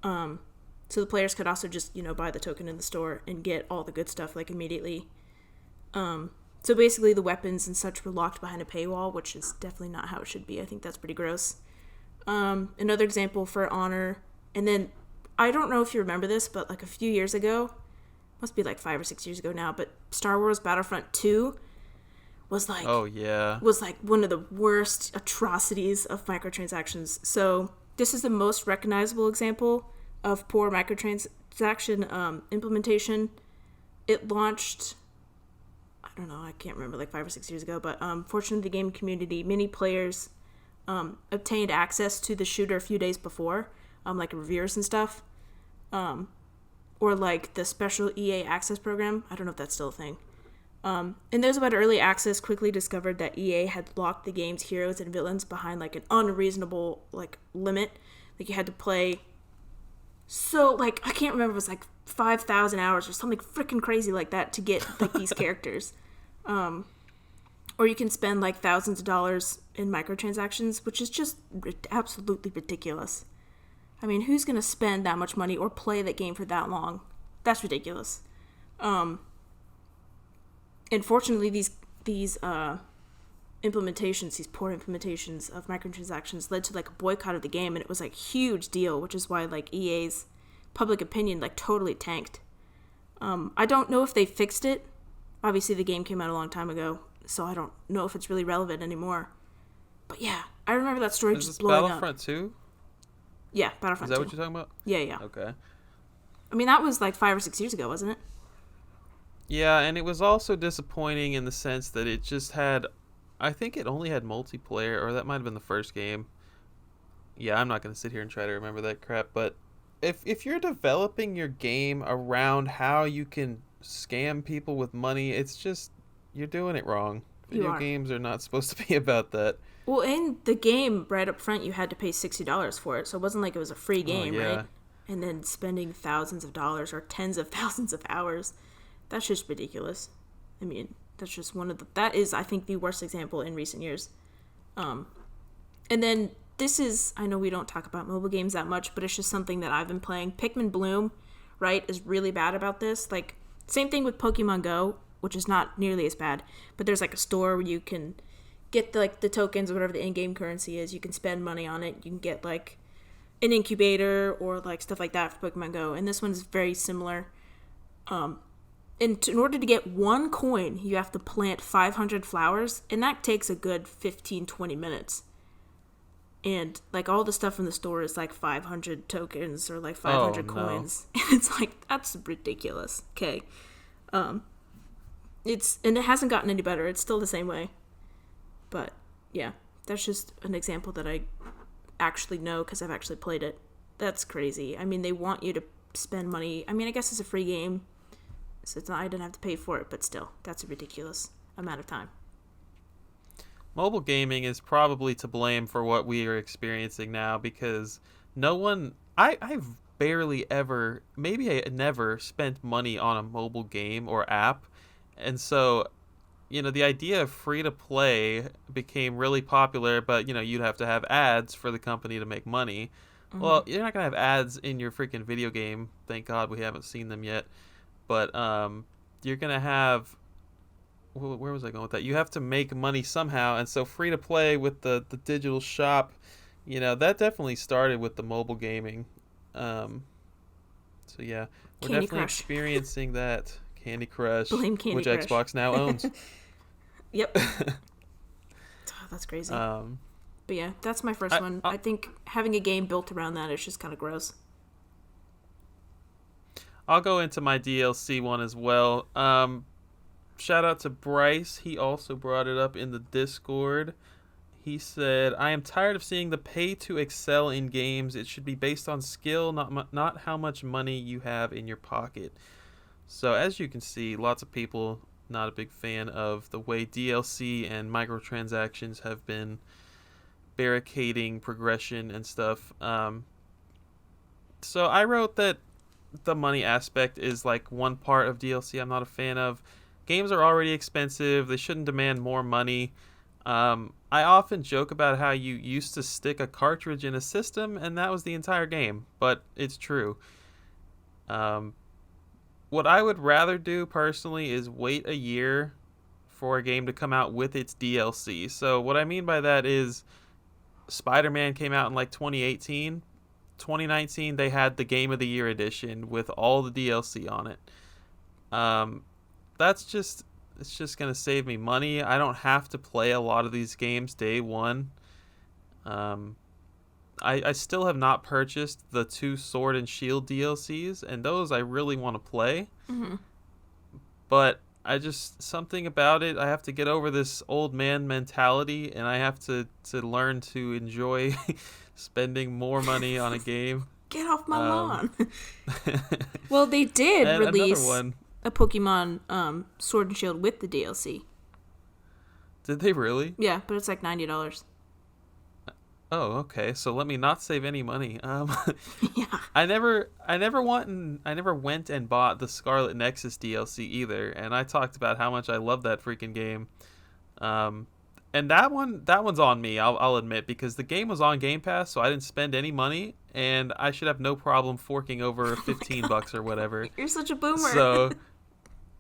So the players could also just, buy the token in the store and get all the good stuff like immediately. So basically the weapons and such were locked behind a paywall, which is definitely not how it should be. I think that's pretty gross. Another example for Honor, and then I don't know if you remember this, but like a few years ago, must be like 5 or 6 years ago now, but Star Wars Battlefront 2 was like, was like one of the worst atrocities of microtransactions. So this is the most recognizable example of poor microtransaction implementation. It launched, I don't know, I can't remember, like 5 or 6 years ago, but fortunately the game community, many players obtained access to the shooter a few days before, like reviewers and stuff, or like the special EA access program. I don't know if that's still a thing. And those about early access quickly discovered that EA had locked the game's heroes and villains behind like an unreasonable like limit. Like you had to play, so like I can't remember, it was like 5,000 hours or something freaking crazy like that to get like these characters. Or you can spend like thousands of dollars in microtransactions, which is just absolutely ridiculous. I mean, who's going to spend that much money or play that game for that long? That's ridiculous. And fortunately, these implementations, these poor implementations of microtransactions led to like a boycott of the game, and it was like a huge deal, which is why like EA's public opinion like totally tanked. I don't know if they fixed it. Obviously, the game came out a long time ago, so I don't know if it's really relevant anymore. But yeah, I remember that story just blowing up. Battlefront 2? Yeah, Battlefront 2. Is that what you're talking about? Yeah. Okay. I mean, that was like 5 or 6 years ago, wasn't it? Yeah, and it was also disappointing in the sense that it just had, I think it only had multiplayer, or that might have been the first game. Yeah, I'm not going to sit here and try to remember that crap, but if you're developing your game around how you can scam people with money, it's just, you're doing it wrong. Video games are not supposed to be about that. Well, in the game, right up front, you had to pay $60 for it, so it wasn't like it was a free game, right? And then spending thousands of dollars or tens of thousands of hours, that's just ridiculous. I mean, that's just that is, I think, the worst example in recent years. And then this is, I know we don't talk about mobile games that much, but it's just something that I've been playing. Pikmin Bloom, right, is really bad about this. Like, same thing with Pokemon Go, which is not nearly as bad, but there's like a store where you can get the tokens or whatever the in-game currency is. You can spend money on it. You can get like an incubator or like stuff like that for Pokemon Go, and this one's very similar. And in order to get one coin, you have to plant 500 flowers, and that takes a good 15-20 minutes. And like all the stuff in the store is like 500 tokens or like 500 coins. And it's like, that's ridiculous. Okay. And it hasn't gotten any better. It's still the same way. But yeah, That's just an example that I actually know because I've actually played it. That's crazy. I mean, they want you to spend money. I mean, I guess it's a free game, so it's not, I didn't have to pay for it, but still, that's a ridiculous amount of time. Mobile gaming is probably to blame for what we are experiencing now because no one... I've barely ever, maybe I never spent money on a mobile game or app. And so, the idea of free-to-play became really popular, but, you'd have to have ads for the company to make money. Mm-hmm. Well, you're not going to have ads in your freaking video game. Thank God we haven't seen them yet. But you're going to have... Where was I going with that? You have to make money somehow, and so free-to-play with the digital shop, that definitely started with the mobile gaming. So yeah, we're Candy definitely Crush. Experiencing that. Candy Crush, Blame Candy which Crush. Xbox now owns. Yep. Oh, that's crazy. But yeah, that's my first one. I think having a game built around that is just kind of gross. I'll go into my DLC one as well. Shout out to Bryce. He also brought it up in the Discord. He said, I am tired of seeing the pay to excel in games. It should be based on skill, not how much money you have in your pocket. So as you can see, lots of people not a big fan of the way DLC and microtransactions have been barricading progression and stuff. So I wrote that the money aspect is like one part of DLC I'm not a fan of. Games are already expensive. They shouldn't demand more money. I often joke about how you used to stick a cartridge in a system and that was the entire game, but it's true. What I would rather do personally is wait a year for a game to come out with its DLC. So what I mean by that is Spider-Man came out in like 2018. 2019 they had the Game of the Year edition with all the DLC on it. It's just going to save me money. I don't have to play a lot of these games day one. I still have not purchased the 2 Sword and Shield DLCs, and those I really want to play. Mm-hmm. But something about it, I have to get over this old man mentality, and I have to learn to enjoy spending more money on a game. Get off my lawn. Well, they did release a Pokemon Sword and Shield with the DLC. Did they really? Yeah, but it's like $90. Oh, okay. So let me not save any money. Yeah. I never went and bought the Scarlet Nexus DLC either, and I talked about how much I love that freaking game. And that one's on me. I'll admit, because the game was on Game Pass, so I didn't spend any money, and I should have no problem forking over $15 or whatever. You're such a boomer. So,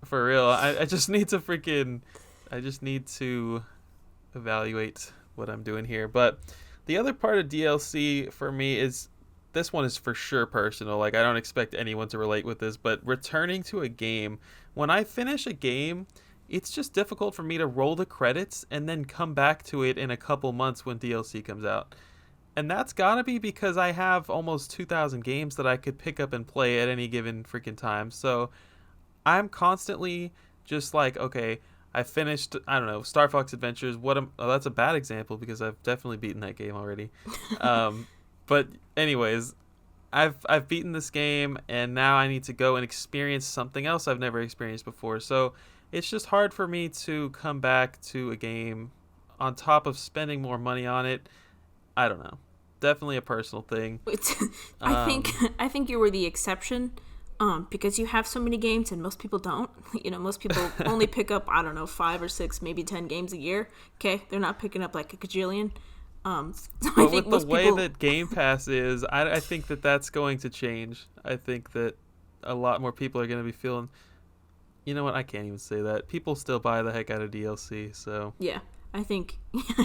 for real, I just need to evaluate what I'm doing here. But the other part of DLC for me is, this one is for sure personal. Like, I don't expect anyone to relate with this, but returning to a game. When I finish a game, it's just difficult for me to roll the credits and then come back to it in a couple months when DLC comes out. And that's gotta be because I have almost 2,000 games that I could pick up and play at any given freaking time. So I'm constantly just like, okay, I finished, I don't know, Star Fox Adventures. That's a bad example because I've definitely beaten that game already. But anyways, I've beaten this game, and now I need to go and experience something else I've never experienced before. So it's just hard for me to come back to a game on top of spending more money on it. I don't know. Definitely a personal thing. I think you were the exception. Because you have so many games and most people don't. Most people only pick up, 5 or 6, maybe 10 games a year. Okay, they're not picking up like a gajillion. But with the way that Game Pass is, I think that's going to change. I think that a lot more people are going to be feeling, you know what, I can't even say that. People still buy the heck out of DLC, so. Yeah, I think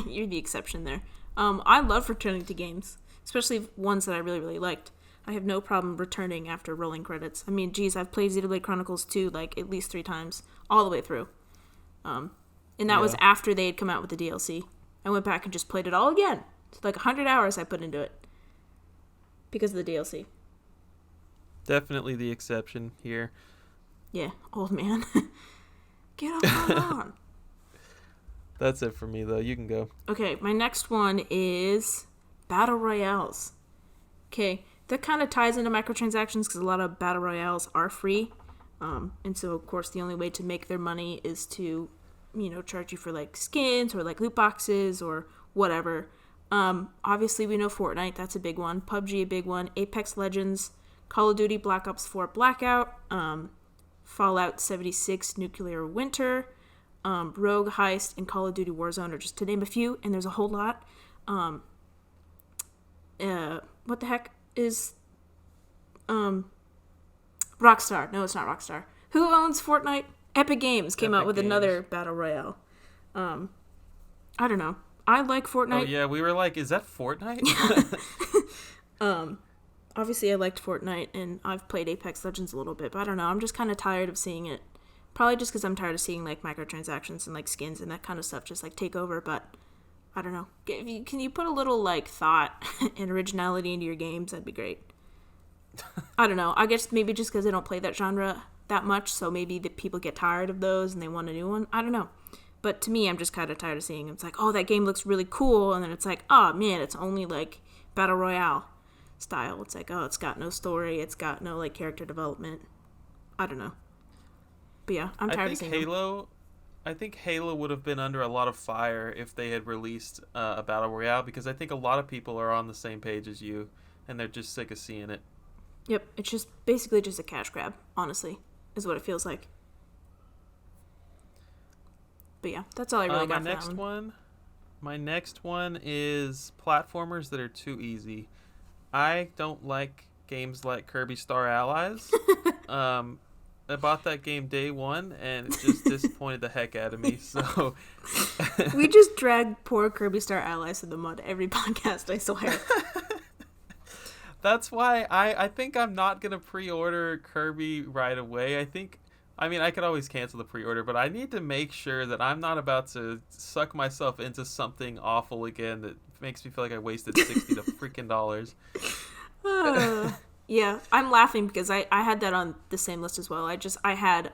you're the exception there. I love returning to games, especially ones that I really, really liked. I have no problem returning after rolling credits. I mean, geez, I've played Xenoblade Chronicles 2 like at least 3 times, all the way through. And that was after they had come out with the DLC. I went back and just played it all again. It's like 100 hours I put into it because of the DLC. Definitely the exception here. Yeah, old man. Get off my lawn. That's it for me, though. You can go. Okay, my next one is Battle Royales. Okay, that kind of ties into microtransactions because a lot of Battle Royales are free. And so, of course, the only way to make their money is to, charge you for, like, skins or, like, loot boxes or whatever. Obviously, we know Fortnite. That's a big one. PUBG, a big one. Apex Legends, Call of Duty, Black Ops 4, Blackout, Fallout 76, Nuclear Winter, Rogue Heist, and Call of Duty Warzone are just to name a few, and there's a whole lot. What the heck is Rockstar? No, it's not Rockstar. Who owns Fortnite? Epic Games came out with another battle royale. I don't know. I like Fortnite. Oh yeah, we were like, is that Fortnite? Obviously I liked Fortnite, and I've played Apex Legends a little bit, but I don't know. I'm just kind of tired of seeing it. Probably just because I'm tired of seeing like microtransactions and like skins and that kind of stuff just like take over. But I don't know. Can you put a little like thought and originality into your games? That'd be great. I don't know. I guess maybe just because I don't play that genre that much, so maybe the people get tired of those and they want a new one. I don't know. But to me, I'm just kind of tired of seeing it. It's like, oh, that game looks really cool, and then it's like, oh man, it's only like Battle Royale style. It's like, oh, it's got no story, it's got no like character development. I don't know. But yeah, I'm tired of seeing I think Halo would have been under a lot of fire if they had released a Battle Royale, because I think a lot of people are on the same page as you, and they're just sick of seeing it. Yep, it's just basically just a cash grab, honestly, is what it feels like. But yeah, that's all I really got for that one. My next one is platformers that are too easy. I don't like games like Kirby Star Allies. I bought that game day one, and it just disappointed the heck out of me. So we just drag poor Kirby Star Allies in the mud every podcast, I swear. That's why I think I'm not going to pre-order Kirby right away. I could always cancel the pre-order, but I need to make sure that I'm not about to suck myself into something awful again that makes me feel like I wasted $60 freaking dollars. Yeah, I'm laughing because I had that on the same list as well. I had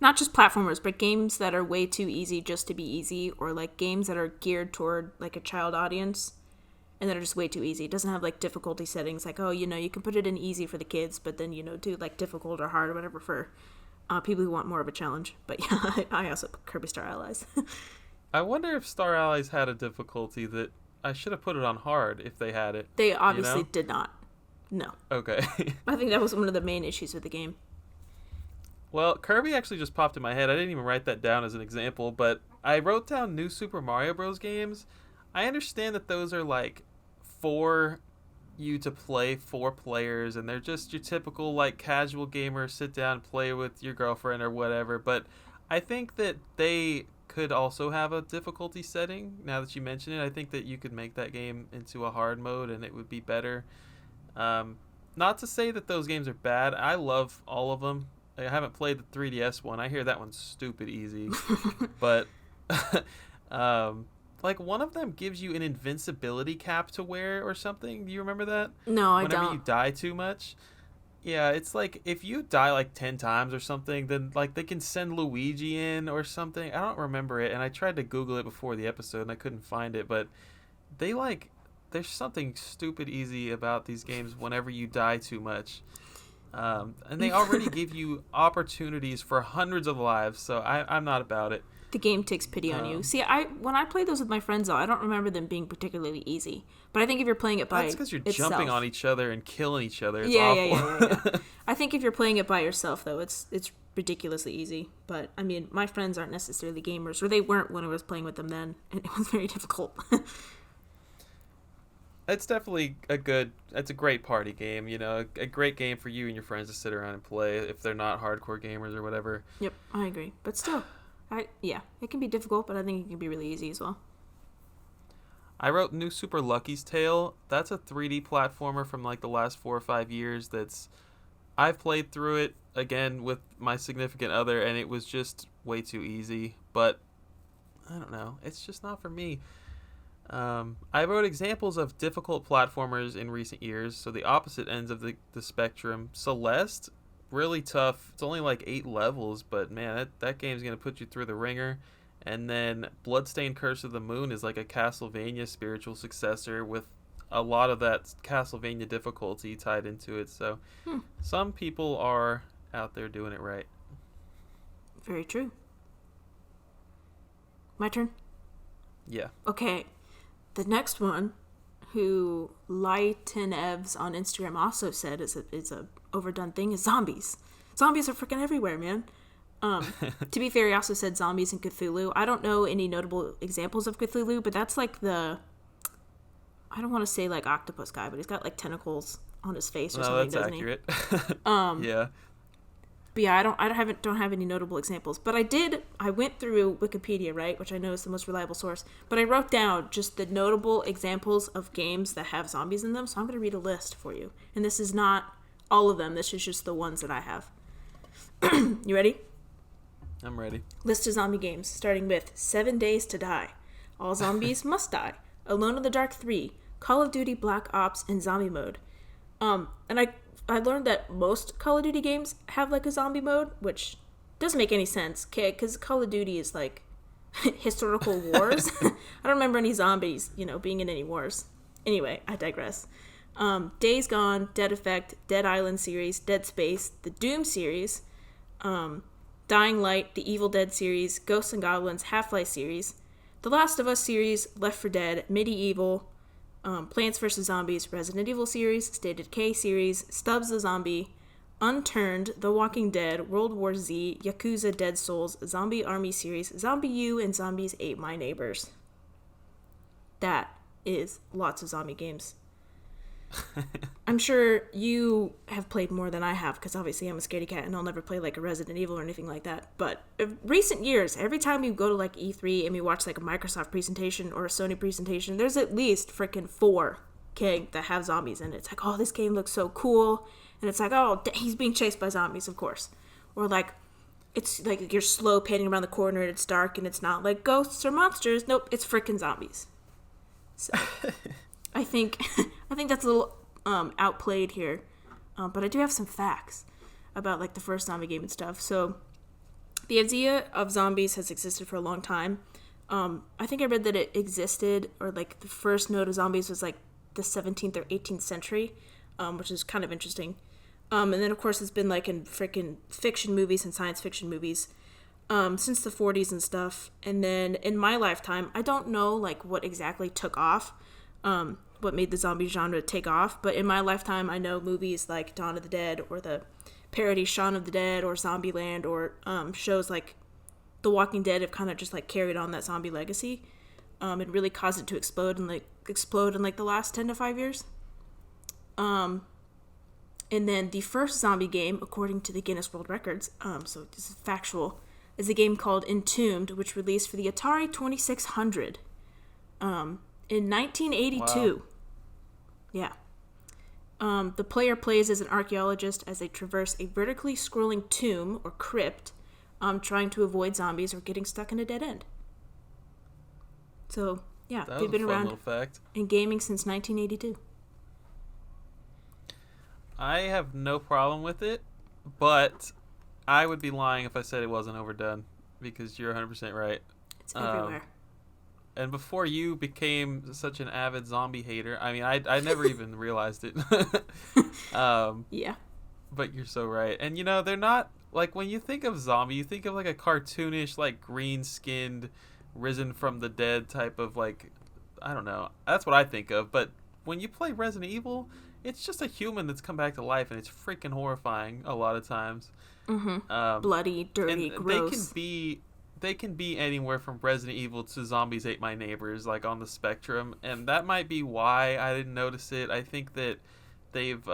not just platformers, but games that are way too easy just to be easy, or like games that are geared toward like a child audience and that are just way too easy. It doesn't have like difficulty settings like, oh, you can put it in easy for the kids, but then do like difficult or hard or whatever for people who want more of a challenge. But yeah, I also put Kirby Star Allies. I wonder if Star Allies had a difficulty that I should have put it on hard if they had it. They obviously did not. No. Okay. I think that was one of the main issues with the game. Well, Kirby actually just popped in my head. I didn't even write that down as an example, but I wrote down New Super Mario Bros. Games. I understand that those are like for you to play 4 players, and they're just your typical like casual gamer, sit down, play with your girlfriend or whatever, but I think that they could also have a difficulty setting. Now that you mention it, I think that you could make that game into a hard mode and it would be better. Not to say that those games are bad. I love all of them. I haven't played the 3DS one. I hear that one's stupid easy. But like one of them gives you an invincibility cap to wear or something. Do you remember that? No, I don't. Whenever you die too much. Yeah, it's like if you die like 10 times or something, then like they can send Luigi in or something. I don't remember it, and I tried to Google it before the episode and I couldn't find it, but there's something stupid easy about these games whenever you die too much. And they already give you opportunities for hundreds of lives, so I'm not about it. The game takes pity on you. See, when I play those with my friends, though, I don't remember them being particularly easy. But I think if you're playing it by That's because you're jumping on each other and killing each other. It's awful. awful. Yeah. I think if you're playing it by yourself, though, it's ridiculously easy. But, I mean, my friends aren't necessarily gamers, or they weren't when I was playing with them then, and it was very difficult. It's definitely a great party game, a great game for you and your friends to sit around and play if they're not hardcore gamers or whatever. Yep, I agree. But still, it can be difficult, but I think it can be really easy as well. I wrote New Super Lucky's Tale. That's a 3D platformer from like the last 4 or 5 years I've played through it again with my significant other, and it was just way too easy. But I don't know. It's just not for me. I wrote examples of difficult platformers in recent years, so the opposite ends of the spectrum. Celeste, really tough. It's only like 8 levels, but man, that game's going to put you through the ringer. And then Bloodstained Curse of the Moon is like a Castlevania spiritual successor with a lot of that Castlevania difficulty tied into it. So some people are out there doing it right. Very true. My turn? Yeah. Okay. The next one, who Lightenevs on Instagram also said is a overdone thing, is zombies. Zombies are freaking everywhere, man. To be fair, he also said zombies and Cthulhu. I don't know any notable examples of Cthulhu, but that's like I don't want to say like octopus guy, but he's got like tentacles on his face or something, that's doesn't accurate. he? Yeah. But yeah, don't have any notable examples. But I went through Wikipedia, right, which I know is the most reliable source. But I wrote down just the notable examples of games that have zombies in them. So I'm going to read a list for you. And this is not all of them. This is just the ones that I have. You ready? I'm ready. List of zombie games, starting with 7 Days to Die, All Zombies Must Die, Alone in the Dark 3, Call of Duty Black Ops, and Zombie Mode. And I learned that most Call of Duty games have like a zombie mode, which doesn't make any sense, okay? Because Call of Duty is like historical wars. I don't remember any zombies, being in any wars. Anyway, I digress. Days Gone, Dead Effect, Dead Island series, Dead Space, the Doom series, Dying Light, the Evil Dead series, Ghosts and Goblins, Half-Life series, The Last of Us series, Left 4 Dead, Medieval, Plants vs. Zombies, Resident Evil series, State of Decay series, Stubbs the Zombie, Unturned, The Walking Dead, World War Z, Yakuza Dead Souls, Zombie Army series, Zombie U, and Zombies Ate My Neighbors. That is lots of zombie games. I'm sure you have played more than I have, because obviously I'm a scaredy cat and I'll never play like a Resident Evil or anything like that. But in recent years, every time you go to like E3 and we watch like a Microsoft presentation or a Sony presentation, there's at least freaking 4 that have zombies in it. It's like, oh, this game looks so cool. And it's like, oh, he's being chased by zombies, of course. Or like, it's like you're slow panning around the corner and it's dark and it's not like ghosts or monsters. Nope, it's freaking zombies. So I think that's a little outplayed here, but I do have some facts about like the first zombie game and stuff. So the idea of zombies has existed for a long time. I think I read that it existed, or like the first note of zombies was like the 17th or 18th century, which is kind of interesting. And then of course it's been like in freaking fiction movies and science fiction movies since the 40s and stuff. And then in my lifetime, I don't know like what exactly took off, what made the zombie genre take off, but in my lifetime I know movies like Dawn of the Dead or the parody Shaun of the Dead or Zombieland or shows like The Walking Dead have kind of just like carried on that zombie legacy and really caused it to explode in the last 10 to 5 years. And then the first zombie game, according to the Guinness World Records, so this is factual, is a game called Entombed, which released for the Atari 2600 in 1982. Wow. Yeah. The player plays as an archaeologist as they traverse a vertically scrolling tomb or crypt, trying to avoid zombies or getting stuck in a dead end. So, yeah, they've been around in gaming since 1982. I have no problem with it, but I would be lying if I said it wasn't overdone, because you're 100% right. It's everywhere. And before you became such an avid zombie hater, I mean, I never even realized it. Yeah. But you're so right. And, they're not, like, when you think of zombie, you think of, like, a cartoonish, like, green-skinned, risen from the dead type of, like, I don't know. That's what I think of. But when you play Resident Evil, it's just a human that's come back to life, and it's freaking horrifying a lot of times. Mm-hmm. Bloody, dirty, and gross. They can be anywhere from Resident Evil to Zombies Ate My Neighbors, like on the spectrum, and that might be why I didn't notice it. I think that they've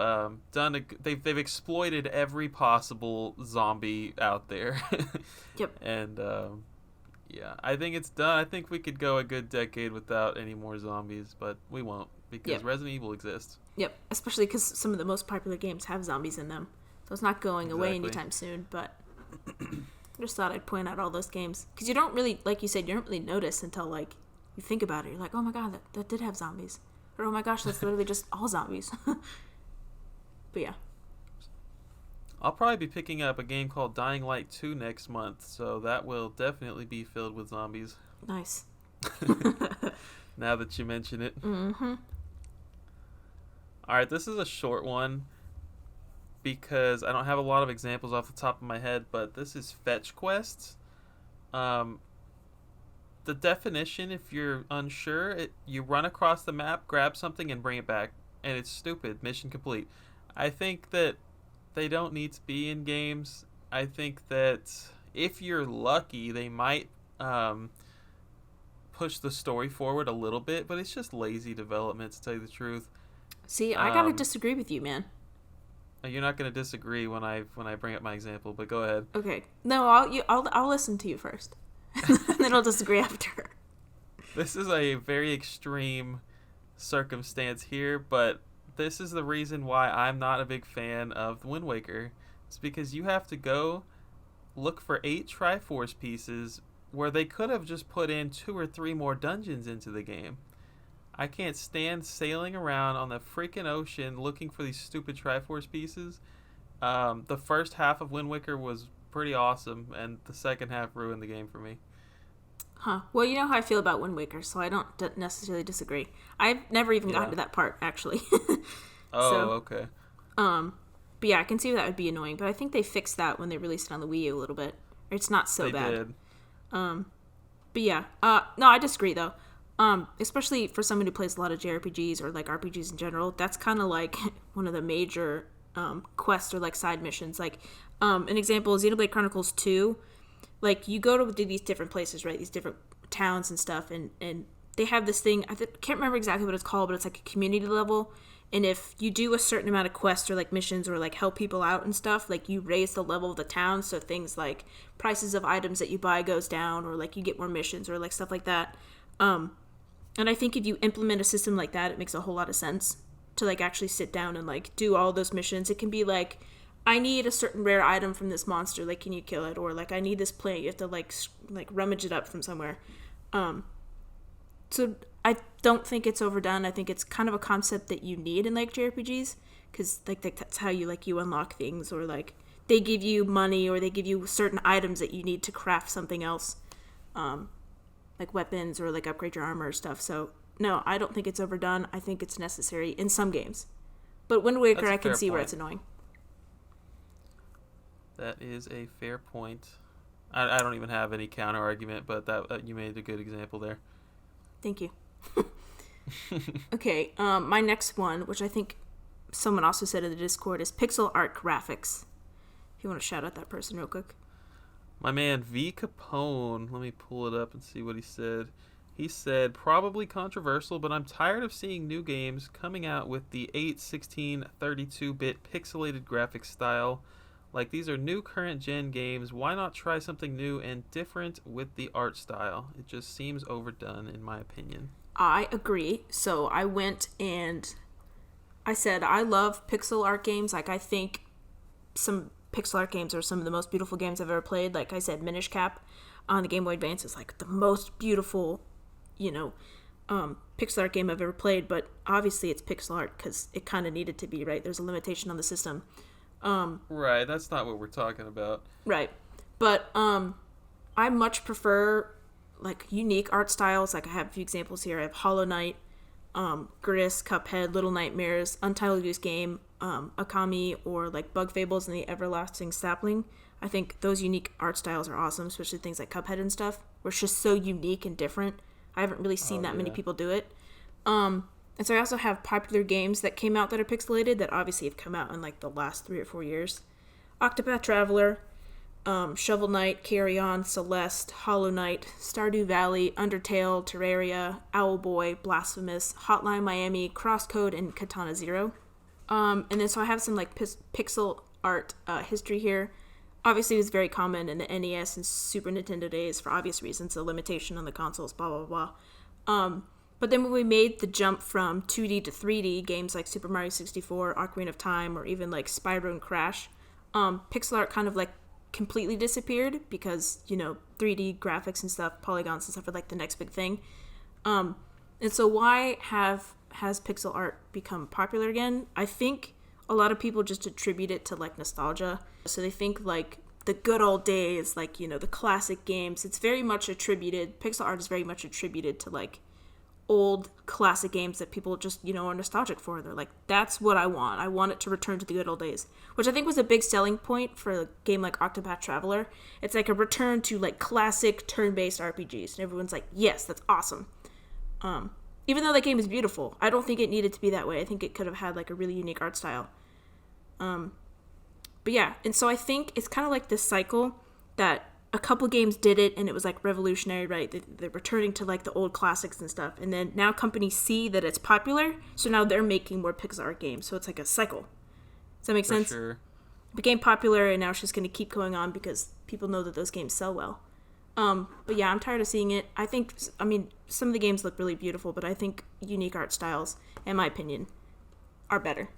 they've exploited every possible zombie out there. Yep. And yeah, I think it's done. I think we could go a good decade without any more zombies, but we won't, because Resident Evil exists. Yep, especially because some of the most popular games have zombies in them, so it's not going away anytime soon. But I just thought I'd point out all those games, because you don't really, like you said, you don't really notice until like you think about it. You're like, oh my god, that did have zombies, or oh my gosh, that's literally just all zombies. But yeah. I'll probably be picking up a game called Dying Light 2 next month, so that will definitely be filled with zombies. Nice. Now that you mention it. Mm-hmm. Alright, this is a short one because I don't have a lot of examples off the top of my head, but this is fetch quests. The definition, if you're unsure, you run across the map, grab something, and bring it back. And it's stupid. Mission complete. I think that they don't need to be in games. I think that if you're lucky, they might push the story forward a little bit, but it's just lazy development, to tell you the truth. See, I gotta disagree with you, man. You're not going to disagree when I bring up my example, but go ahead. Okay. No, I'll listen to you first. Then I'll disagree after. This is a very extreme circumstance here, but this is the reason why I'm not a big fan of Wind Waker. It's because you have to go look for 8 Triforce pieces where they could have just put in 2 or 3 more dungeons into the game. I can't stand sailing around on the freaking ocean looking for these stupid Triforce pieces. The first half of Wind Waker was pretty awesome, and the second half ruined the game for me. Huh. Well, you know how I feel about Wind Waker, so I don't necessarily disagree. I've never even gotten to that part, actually. Okay. But yeah, I can see that would be annoying, but I think they fixed that when they released it on the Wii U a little bit. It's not so bad. They did. But yeah. No, I disagree, though. Especially for someone who plays a lot of JRPGs or like RPGs in general, that's kind of like one of the major quests or like side missions. Like an example is Xenoblade Chronicles 2. Like you go to these different places, right? These different towns and stuff, and they have this thing. Can't remember exactly what it's called, but it's like a community level. And if you do a certain amount of quests or like missions or like help people out and stuff, like you raise the level of the town. So things like prices of items that you buy goes down, or like you get more missions or like stuff like that. And I think if you implement a system like that, it makes a whole lot of sense to like actually sit down and like do all those missions. It can be like, I need a certain rare item from this monster, like can you kill it? Or like I need this plant, you have to like rummage it up from somewhere. So I don't think it's overdone. I think it's kind of a concept that you need in like JRPGs, because like that's how you unlock things, or like they give you money or they give you certain items that you need to craft something else. Like weapons or like upgrade your armor or stuff. So no, I don't think it's overdone. I think it's necessary in some games. But Wind Waker, I can see where it's annoying. That is a fair point. I don't even have any counter argument, but that you made a good example there. Thank you. Okay, my next one, which I think someone also said in the Discord, is pixel art graphics. If you want to shout out that person real quick. My man V Capone, let me pull it up and see what he said. He said, probably controversial, but I'm tired of seeing new games coming out with the 8, 16, 32-bit pixelated graphics style. Like, these are new current gen games. Why not try something new and different with the art style? It just seems overdone, in my opinion. I agree. So I went and I said, I love pixel art games. Like, I think some pixel art games are some of the most beautiful games I've ever played. Like I said, Minish Cap on the Game Boy Advance is like the most beautiful, pixel art game I've ever played. But obviously it's pixel art because it kind of needed to be, right? There's a limitation on the system. Right, that's not what we're talking about. Right. But I much prefer like unique art styles. Like I have a few examples here. I have Hollow Knight, Gris, Cuphead, Little Nightmares, Untitled Goose Game, Akami, or like Bug Fables and the Everlasting Sapling. I think those unique art styles are awesome, especially things like Cuphead and stuff, where it's just so unique and different. I haven't really seen many people do it. And so I also have popular games that came out that are pixelated that obviously have come out in like the last 3 or 4 years. Octopath Traveler, Shovel Knight, Carry On, Celeste, Hollow Knight, Stardew Valley, Undertale, Terraria, Owlboy, Blasphemous, Hotline Miami, Crosscode, and Katana Zero. And then so I have some like pixel art history here. Obviously, it was very common in the NES and Super Nintendo days for obvious reasons, the limitation on the consoles, blah, blah, blah. But then when we made the jump from 2D to 3D, games like Super Mario 64, Ocarina of Time, or even like Spyro and Crash, pixel art kind of like completely disappeared because, 3D graphics and stuff, polygons and stuff are like the next big thing. And so why has pixel art become popular again? I think a lot of people just attribute it to like nostalgia. So they think like the good old days, like, you know, the classic games. It's very much attributed, pixel art is very much attributed to like old classic games that people just, you know, are nostalgic for. They're like, that's what I want. I want it to return to the good old days, which I think was a big selling point for a game like Octopath Traveler. It's like a return to like classic turn-based RPGs, and everyone's like, yes, that's awesome. Even though that game is beautiful, I don't think it needed to be that way. I think it could have had like a really unique art style. But yeah, and so I think it's kind of like this cycle that a couple games did it and it was like revolutionary, right? They're returning to like the old classics and stuff. And then now companies see that it's popular, so now they're making more pixel art games. So it's like a cycle. Does that make sense? Sure. It became popular and now it's just going to keep going on because people know that those games sell well. But yeah, I'm tired of seeing it. I mean, some of the games look really beautiful, but I think unique art styles, in my opinion, are better.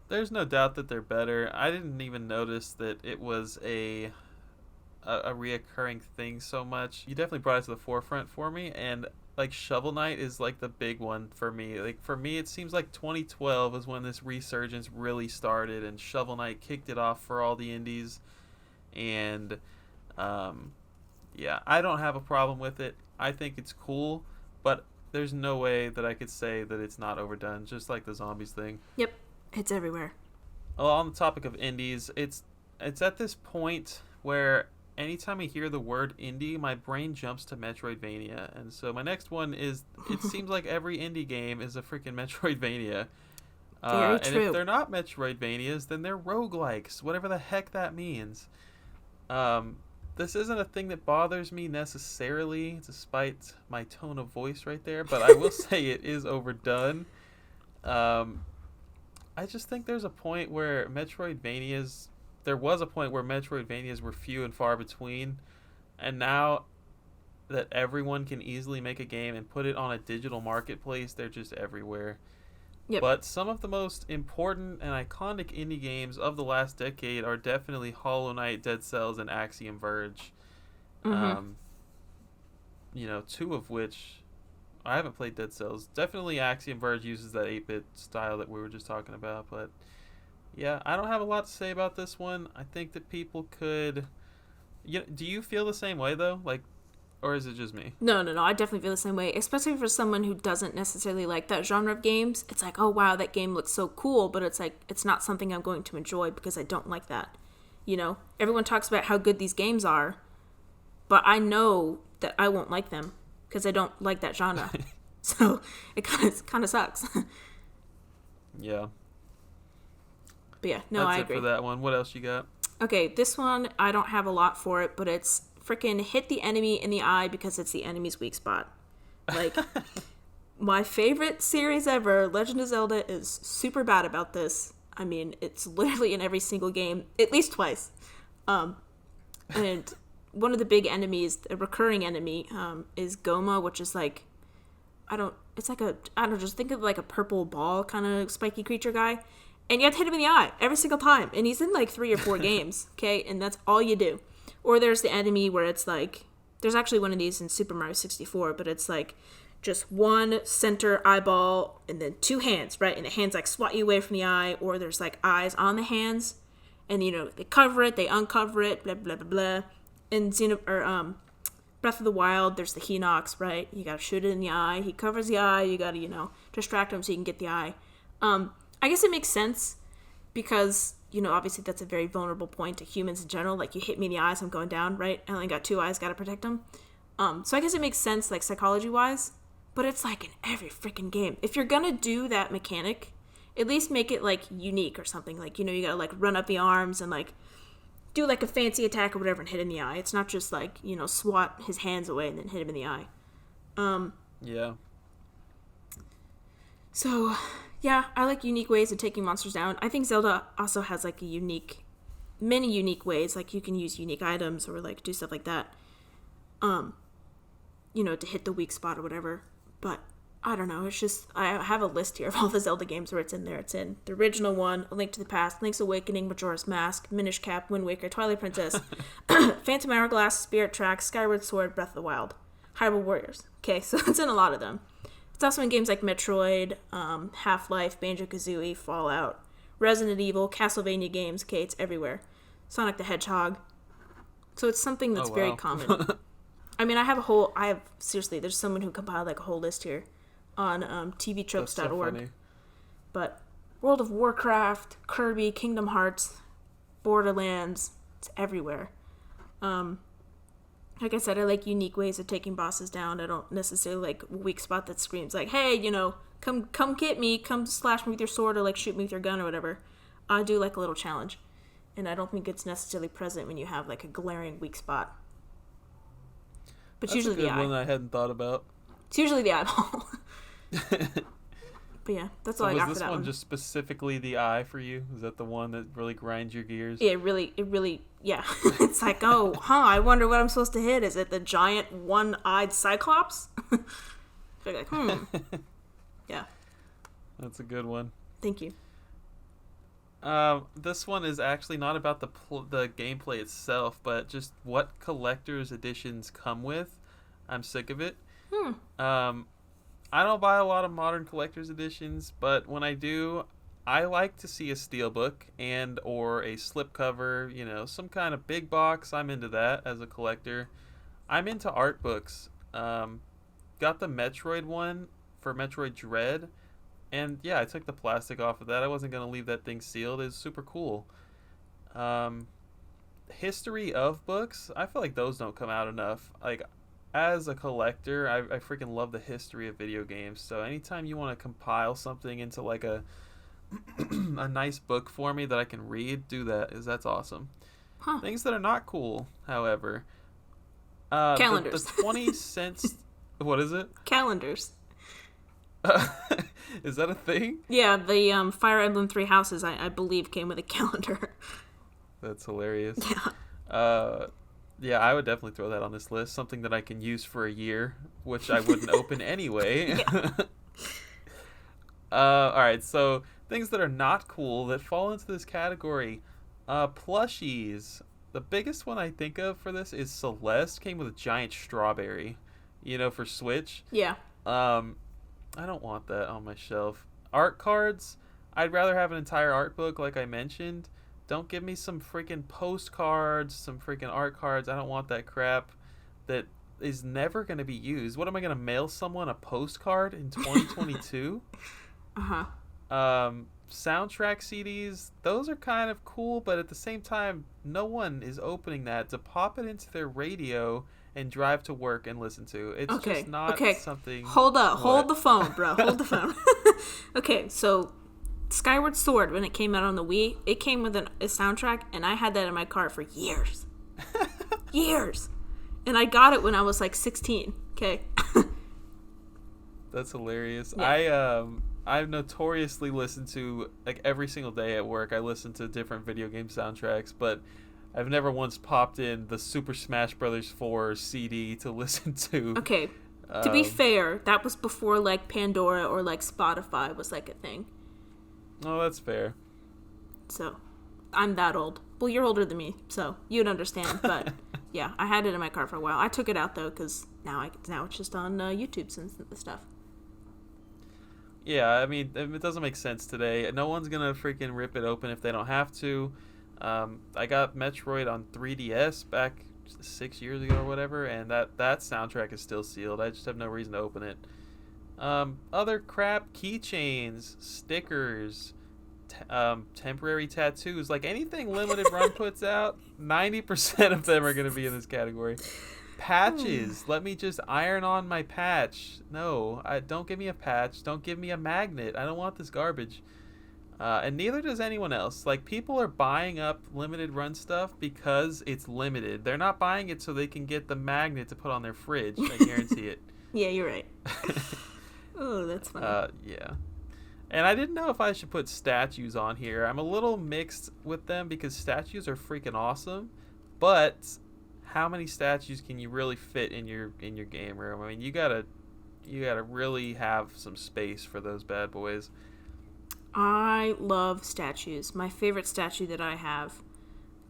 There's no doubt that they're better. I didn't even notice that it was a reoccurring thing so much. You definitely brought it to the forefront for me, and like Shovel Knight is like the big one for me. Like for me, it seems like 2012 is when this resurgence really started, and Shovel Knight kicked it off for all the indies. And yeah, I don't have a problem with it. I think it's cool, but there's no way that I could say that it's not overdone, just like the zombies thing. Yep, it's everywhere. Well, on the topic of indies, it's at this point where anytime I hear the word indie, my brain jumps to Metroidvania. And so my next one is, it seems like every indie game is a freaking Metroidvania. Very true. And if they're not Metroidvanias, then they're roguelikes, whatever the heck that means. This isn't a thing that bothers me necessarily, despite my tone of voice right there, but I will say it is overdone. I just think there's a point where there was a point where Metroidvanias were few and far between, and now that everyone can easily make a game and put it on a digital marketplace, they're just everywhere. Yep. But some of the most important and iconic indie games of the last decade are definitely Hollow Knight, Dead Cells, and Axiom Verge. Mm-hmm. You know, two of which I haven't played Dead Cells. Definitely Axiom Verge uses that 8-bit style that we were just talking about, but yeah, I don't have a lot to say about this one. I think that people could... do you feel the same way, though? Like, or is it just me? No. I definitely feel the same way, especially for someone who doesn't necessarily like that genre of games. It's like, oh, wow, that game looks so cool, but it's like, it's not something I'm going to enjoy because I don't like that. You know, everyone talks about how good these games are, but I know that I won't like them because I don't like that genre. So it kind of sucks. Yeah. But yeah, no, I agree. That's it for that one. What else you got? Okay, this one, I don't have a lot for it, but it's freaking hit the enemy in the eye because it's the enemy's weak spot. Like, my favorite series ever, Legend of Zelda, is super bad about this. I mean, it's literally in every single game, at least twice. And one of the big enemies, a recurring enemy, is Goma, which is like, just think of like a purple ball kind of spiky creature guy. And you have to hit him in the eye every single time. And he's in like 3 or 4 games, okay? And that's all you do. Or there's the enemy where it's like, there's actually one of these in Super Mario 64, but it's like just one center eyeball and then 2 hands, right? And the hands like swat you away from the eye. Or there's like eyes on the hands. And, you know, they cover it, they uncover it, blah, blah, blah, blah. In Breath of the Wild, there's the Hinox, right? You gotta shoot it in the eye. He covers the eye. You gotta, you know, distract him so you can get the eye. I guess it makes sense because, you know, obviously that's a very vulnerable point to humans in general. Like, you hit me in the eyes, I'm going down, right? I only got 2 eyes, gotta protect them. So I guess it makes sense, like, psychology-wise. But it's, like, in every freaking game. If you're gonna do that mechanic, at least make it, like, unique or something. Like, you know, you gotta, like, run up the arms and, like, do, like, a fancy attack or whatever and hit him in the eye. It's not just, like, you know, swat his hands away and then hit him in the eye. Yeah. So... yeah, I like unique ways of taking monsters down. I think Zelda also has, like, many unique ways. Like, you can use unique items or, like, do stuff like that, you know, to hit the weak spot or whatever. But, I don't know. It's just, I have a list here of all the Zelda games where it's in there. It's in the original one, A Link to the Past, Link's Awakening, Majora's Mask, Minish Cap, Wind Waker, Twilight Princess, Phantom Hourglass, Spirit Tracks, Skyward Sword, Breath of the Wild, Hyrule Warriors. Okay, so it's in a lot of them. It's also in games like Metroid, Half-Life, Banjo-Kazooie, Fallout, Resident Evil, Castlevania games. Okay, it's everywhere. Sonic the Hedgehog. So it's something that's very common. I mean, seriously, there's someone who compiled like a whole list here on tvtropes.org. So but World of Warcraft, Kirby, Kingdom Hearts, Borderlands, it's everywhere. Like I said, I like unique ways of taking bosses down. I don't necessarily like a weak spot that screams like, hey, come get me, come slash me with your sword or like shoot me with your gun or whatever. I do like a little challenge. And I don't think it's necessarily present when you have like a glaring weak spot. But that's usually a good the eye. one I hadn't thought about. It's usually the eyeball. But yeah, that's all I got for that one. Was this one just specifically the eye for you? Is that the one that really grinds your gears? Yeah, it really, yeah. It's like, I wonder what I'm supposed to hit. Is it the giant one-eyed Cyclops? You're like, Yeah. That's a good one. Thank you. This one is actually not about the gameplay itself, but just what collector's editions come with. I'm sick of it. I don't buy a lot of modern collector's editions, but when I do, I like to see a steelbook and or a slipcover, some kind of big box. I'm into that as a collector. I'm into art books. Got the Metroid one for Metroid Dread, and yeah, I took the plastic off of that. I wasn't going to leave that thing sealed. It's super cool. History of books, I feel like those don't come out enough. Like, as a collector, I freaking love the history of video games. So anytime you want to compile something into like a a nice book for me that I can read, do that, because that's awesome. Things that are not cool, however. Calendars. The 20 cents... What is it? Calendars. Is that a thing? Yeah, the Fire Emblem Three Houses, I believe, came with a calendar. That's hilarious. Yeah. Yeah, I would definitely throw that on this list. Something that I can use for a year, which I wouldn't open anyway. Alright, so things that are not cool that fall into this category. Plushies. The biggest one I think of for this is Celeste. Came with a giant strawberry, for Switch. Yeah. I don't want that on my shelf. Art cards. I'd rather have an entire art book like I mentioned. Don't give me some freaking postcards, some freaking art cards. I don't want that crap that is never going to be used. What am I going to mail someone a postcard in 2022? Uh-huh. Soundtrack CDs, those are kind of cool, but at the same time, no one is opening that to pop it into their radio and drive to work and listen to. It's just not something... Hold up. Hold the phone, bro. Hold the phone. Okay, so... Skyward Sword, when it came out on the Wii, it came with a soundtrack, and I had that in my car for years. Years. And I got it when I was like 16. Okay. That's hilarious. Yeah. I've notoriously listened to, like, every single day at work, I listen to different video game soundtracks, but I've never once popped in the Super Smash Bros. 4 CD to listen to. Okay. To be fair, that was before, like, Pandora or, like, Spotify was, like, a thing. Oh, that's fair. So, I'm that old. Well, you're older than me, so you'd understand. But, yeah, I had it in my car for a while. I took it out, though, because now it's just on YouTube and stuff. Yeah, I mean, it doesn't make sense today. No one's going to freaking rip it open if they don't have to. I got Metroid on 3DS back 6 years ago or whatever, and that soundtrack is still sealed. I just have no reason to open it. Other crap, keychains, stickers, temporary tattoos, like anything Limited Run puts out, 90% of them are going to be in this category. Patches, let me just iron on my patch. No, don't give me a patch, don't give me a magnet. I don't want this garbage. And neither does anyone else. Like, people are buying up Limited Run stuff because it's limited. They're not buying it so they can get the magnet to put on their fridge. I guarantee it. Yeah, you're right. Oh, that's funny. Yeah. And I didn't know if I should put statues on here. I'm a little mixed with them because statues are freaking awesome, but how many statues can you really fit in your game room? I mean, you gotta really have some space for those bad boys. I love statues. My favorite statue that I have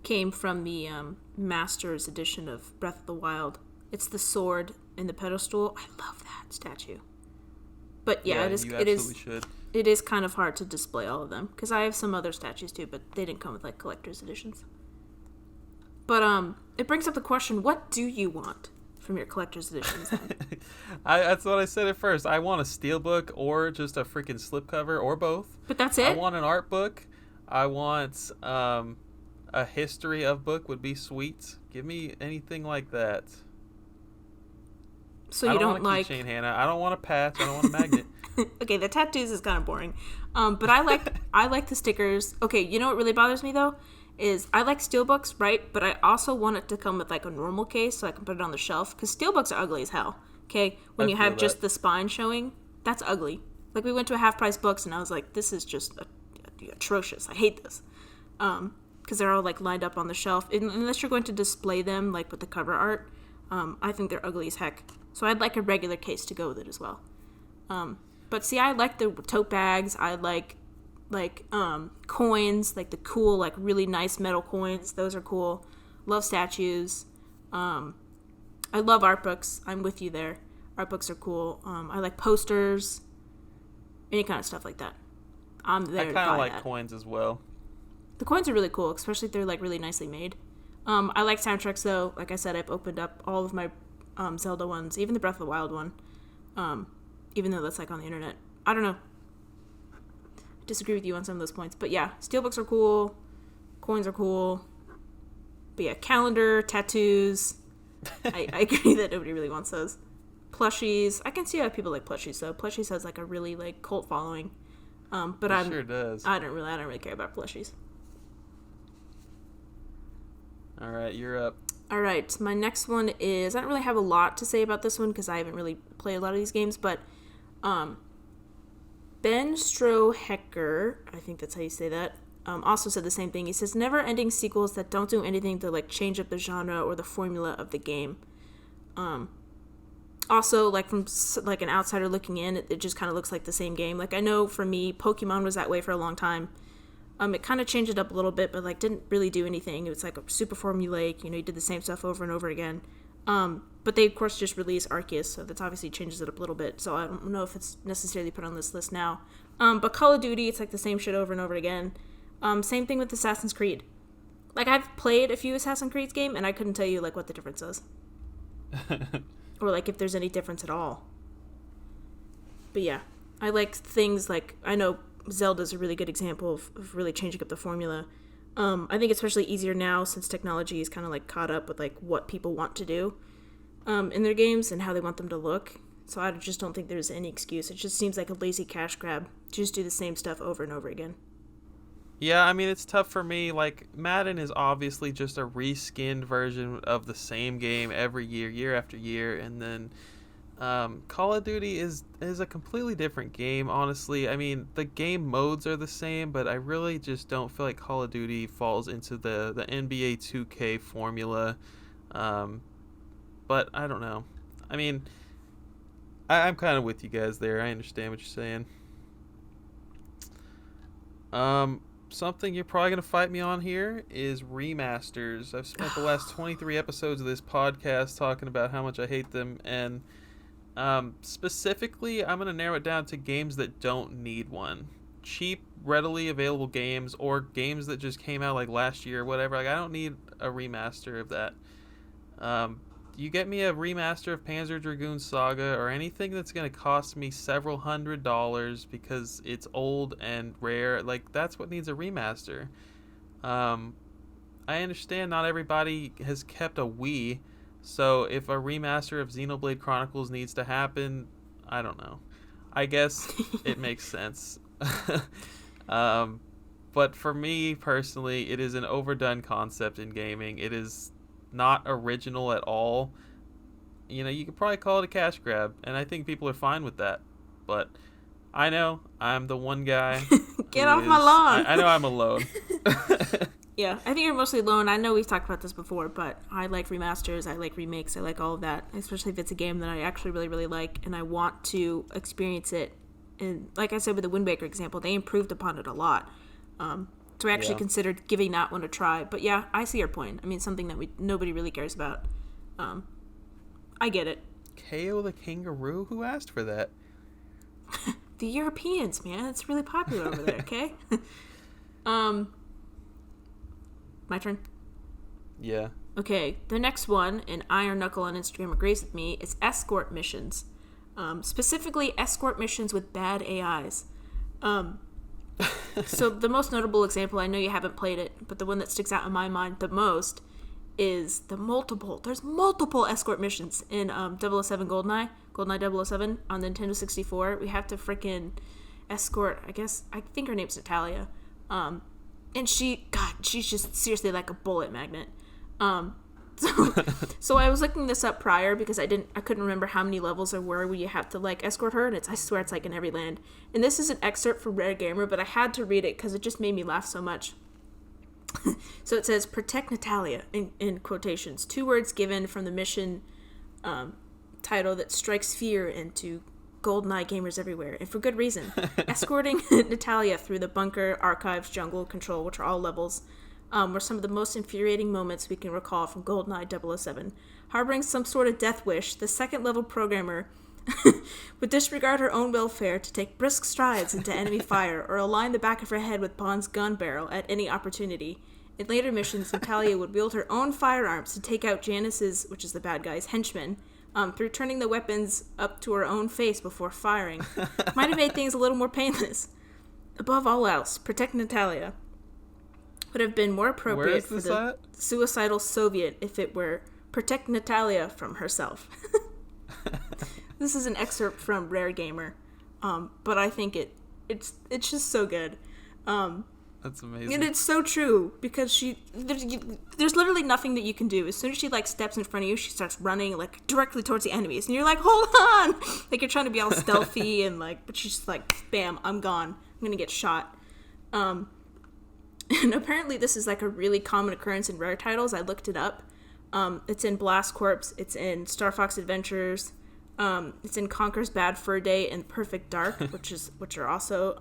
came from the Masters edition of Breath of the Wild. It's the sword and the pedestal. I love that statue. But yeah, you absolutely should. It is kind of hard to display all of them because I have some other statues too, but they didn't come with like collector's editions. But it brings up the question: what do you want from your collector's editions? That's what I said at first. I want a steelbook or just a freaking slipcover or both. But that's it. I want an art book. I want a history of book would be sweet. Give me anything like that. So you don't like keychain, Hannah. I don't want a patch. I don't want a magnet. Okay, the tattoos is kind of boring. But I like the stickers. Okay, you know what really bothers me though is I like steelbooks, right? But I also want it to come with like a normal case so I can put it on the shelf because steelbooks are ugly as hell. Okay, when you have just the spine showing, that's ugly. Like we went to a half price books and I was like, this is just atrocious. I hate this. Because they're all like lined up on the shelf. Unless you're going to display them like with the cover art, I think they're ugly as heck. So I'd like a regular case to go with it as well. But see, I like the tote bags. I like coins, like the cool, like really nice metal coins. Those are cool. Love statues. I love art books. I'm with you there. Art books are cool. I like posters. Any kind of stuff like that. I'm there. I kind of like coins as well. The coins are really cool, especially if they're like really nicely made. I like soundtracks though. Like I said, I've opened up all of my Zelda ones, even the Breath of the Wild one. Even though that's like on the internet. I don't know. I disagree with you on some of those points. But yeah, steelbooks are cool. Coins are cool. But yeah, calendar, tattoos. I agree that nobody really wants those. Plushies. I can see how people like plushies though. Plushies has like a really like cult following. But it sure does. I don't really care about plushies. All right, you're up. All right, my next one is I don't really have a lot to say about this one because I haven't really played a lot of these games, but Ben Strohecker, I think that's how you say that, also said the same thing. He says never-ending sequels that don't do anything to like change up the genre or the formula of the game. Also, like from like an outsider looking in, it just kind of looks like the same game. Like I know for me, Pokemon was that way for a long time. It kind of changed it up a little bit, but like didn't really do anything. It was like a super formulaic, you did the same stuff over and over again. But they of course just released Arceus, so that's obviously changes it up a little bit. So I don't know if it's necessarily put on this list now. But Call of Duty, it's like the same shit over and over again. Same thing with Assassin's Creed. Like I've played a few Assassin's Creed games, and I couldn't tell you like what the difference is. Or like if there's any difference at all. But yeah, I like things like, I know Zelda's a really good example of really changing up the formula. I think especially easier now since technology is kind of like caught up with like what people want to do in their games and how they want them to look. So I just don't think there's any excuse. It just seems like a lazy cash grab to just do the same stuff over and over again. Yeah, I mean, it's tough for me. Like, Madden is obviously just a reskinned version of the same game every year, year after year. And then Call of Duty is a completely different game, honestly. I mean, the game modes are the same, but I really just don't feel like Call of Duty falls into the NBA 2K formula. But I don't know. I mean, I'm kind of with you guys there. I understand what you're saying. Something you're probably going to fight me on here is remasters. I've spent the last 23 episodes of this podcast talking about how much I hate them, and specifically, I'm going to narrow it down to games that don't need one. Cheap, readily available games, or games that just came out like last year or whatever. Like, I don't need a remaster of that. You get me a remaster of Panzer Dragoon Saga or anything that's going to cost me several $100s because it's old and rare, like that's what needs a remaster. I understand not everybody has kept a Wii, so if a remaster of Xenoblade Chronicles needs to happen, I don't know. I guess it makes sense. But for me personally, it is an overdone concept in gaming. It is not original at all. You could probably call it a cash grab, and I think people are fine with that. But I know I'm the one guy. Get off my lawn. I know I'm alone. Yeah, I think you're mostly alone. I know we've talked about this before, but I like remasters, I like remakes, I like all of that, especially if it's a game that I actually really, really like, and I want to experience it. And like I said with the Wind Waker example, they improved upon it a lot. So I actually considered giving that one a try. But yeah, I see your point. I mean, something that nobody really cares about. I get it. KO the Kangaroo? Who asked for that? The Europeans, man. It's really popular over there, okay? My turn? Yeah. Okay, the next one, and Iron Knuckle on Instagram agrees with me, is Escort Missions. Specifically, Escort Missions with bad AIs. So the most notable example, I know you haven't played it, but the one that sticks out in my mind the most is there's multiple Escort Missions in 007 GoldenEye 007 on the Nintendo 64. We have to freaking escort, I think her name's Natalia. And she's just seriously like a bullet magnet. So I was looking this up prior because I couldn't remember how many levels there were where you have to like escort her, and I swear it's like in every land. And this is an excerpt from Rare Gamer, but I had to read it because it just made me laugh so much. So it says, protect Natalia, in quotations. 2 words given from the mission title that strikes fear into GoldenEye gamers everywhere, and for good reason. Escorting Natalia through the bunker, archives, jungle, control, which are all levels, were some of the most infuriating moments we can recall from GoldenEye 007. Harboring some sort of death wish, the second-level programmer would disregard her own welfare to take brisk strides into enemy fire or align the back of her head with Bond's gun barrel at any opportunity. In later missions, Natalia would wield her own firearms to take out Janice's, which is the bad guy's, henchmen, through turning the weapons up to her own face before firing. Might have made things a little more painless. Above all else, protect Natalia would have been more appropriate for the suicidal Soviet if it were protect Natalia from herself. This is an excerpt from Rare Gamer, but I think it's just so good. That's amazing. And it's so true, because there's literally nothing that you can do. As soon as she like steps in front of you, she starts running like directly towards the enemies, and you're like, hold on! Like you're trying to be all stealthy and like, but she's just like, bam, I'm gone. I'm gonna get shot. And apparently this is like a really common occurrence in Rare titles. I looked it up. It's in Blast Corps, it's in Star Fox Adventures, it's in Conker's Bad Fur Day and Perfect Dark, which are also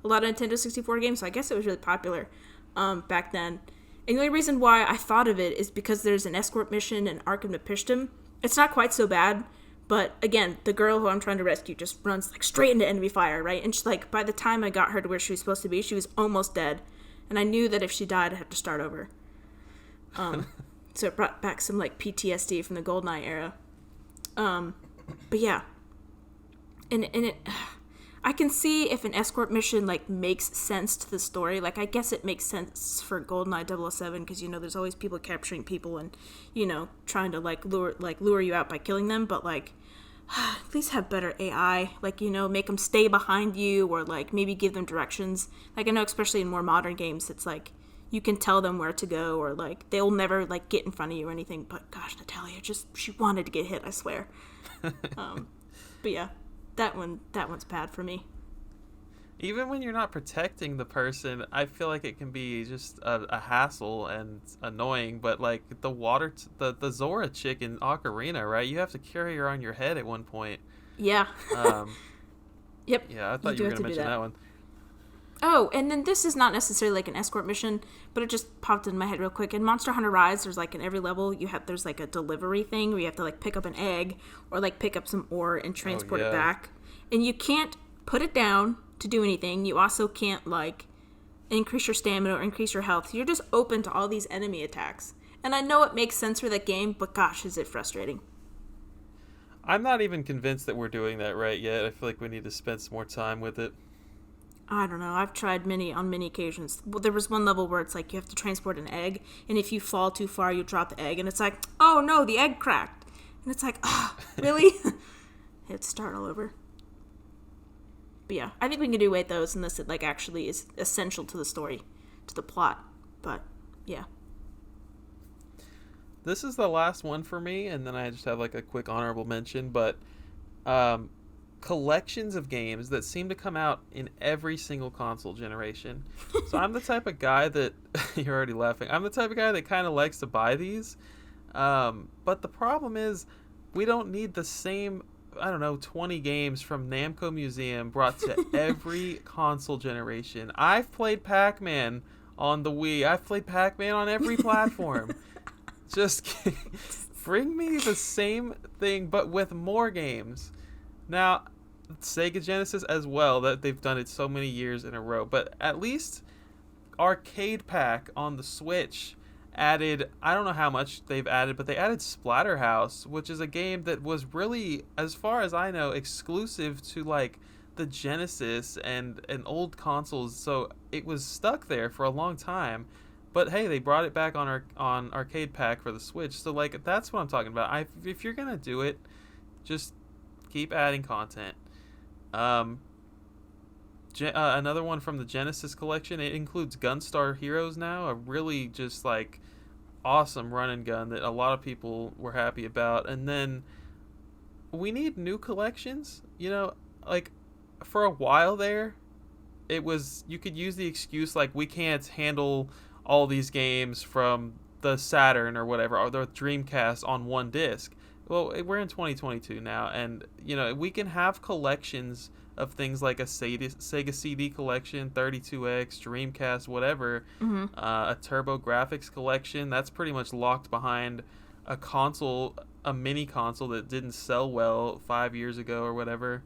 a lot of Nintendo 64 games, so I guess it was really popular back then. And the only reason why I thought of it is because there's an escort mission in Arkham Nepishtim. It's not quite so bad, but again, the girl who I'm trying to rescue just runs like straight into enemy fire, right? And she's like, by the time I got her to where she was supposed to be, she was almost dead. And I knew that if she died, I'd have to start over. So it brought back some like PTSD from the GoldenEye era. But yeah. And it... I can see if an escort mission, like, makes sense to the story. Like, I guess it makes sense for GoldenEye 007, because, you know, there's always people capturing people and, you know, trying to, like, lure you out by killing them. But, like, at least have better AI. Like, you know, make them stay behind you, or, like, maybe give them directions. Like, I know especially in more modern games, it's, like, you can tell them where to go, or, like, they'll never, like, get in front of you or anything. But, gosh, Natalia, she wanted to get hit, I swear. But, yeah. That one's bad for me. Even when you're not protecting the person, I feel like it can be just a hassle and annoying. But like the Zora chick in Ocarina, right? You have to carry her on your head at one point. Yeah. Yep. Yeah, I thought you were going to mention that one. Oh, and then this is not necessarily like an escort mission, but it just popped in my head real quick. In Monster Hunter Rise, there's like in every level, there's like a delivery thing where you have to like pick up an egg or like pick up some ore and transport it back. And you can't put it down to do anything. You also can't like increase your stamina or increase your health. You're just open to all these enemy attacks. And I know it makes sense for that game, but gosh, is it frustrating. I'm not even convinced that we're doing that right yet. I feel like we need to spend some more time with it. I don't know. I've tried on many occasions. Well, there was one level where it's like you have to transport an egg, and if you fall too far, you drop the egg, and it's like, oh no, the egg cracked. And it's like, oh, really? Have to start all over. But yeah, I think we can do away those unless it like actually is essential to the story, to the plot. But yeah. This is the last one for me, and then I just have like a quick honorable mention, but collections of games that seem to come out in every single console generation. So I'm the type of guy that you're already laughing. I'm the type of guy that kind of likes to buy these. But the problem is we don't need the same, 20 games from Namco Museum brought to every console generation. I've played Pac-Man on the Wii. I've played Pac-Man on every platform. Just bring me the same thing, but with more games. Now, Sega Genesis as well, that they've done it so many years in a row. But at least Arcade Pack on the Switch added, I don't know how much they've added, but they added Splatterhouse, which is a game that was really, as far as I know, exclusive to like the Genesis and old consoles. So it was stuck there for a long time. But hey, they brought it back on Arcade Pack for the Switch. So like that's what I'm talking about. If you're gonna do it, just keep adding content. Another one from the Genesis collection. It includes Gunstar Heroes now, a really just like awesome run and gun that a lot of people were happy about. And then we need new collections. You know, like for a while there, it was, you could use the excuse like we can't handle all these games from the Saturn or whatever, or the Dreamcast on one disc. Well, we're in 2022 now, and you know we can have collections of things like a Sega CD collection, 32X, Dreamcast, whatever, a Turbo Graphics collection. That's pretty much locked behind a console, a mini console that didn't sell well 5 years ago or whatever.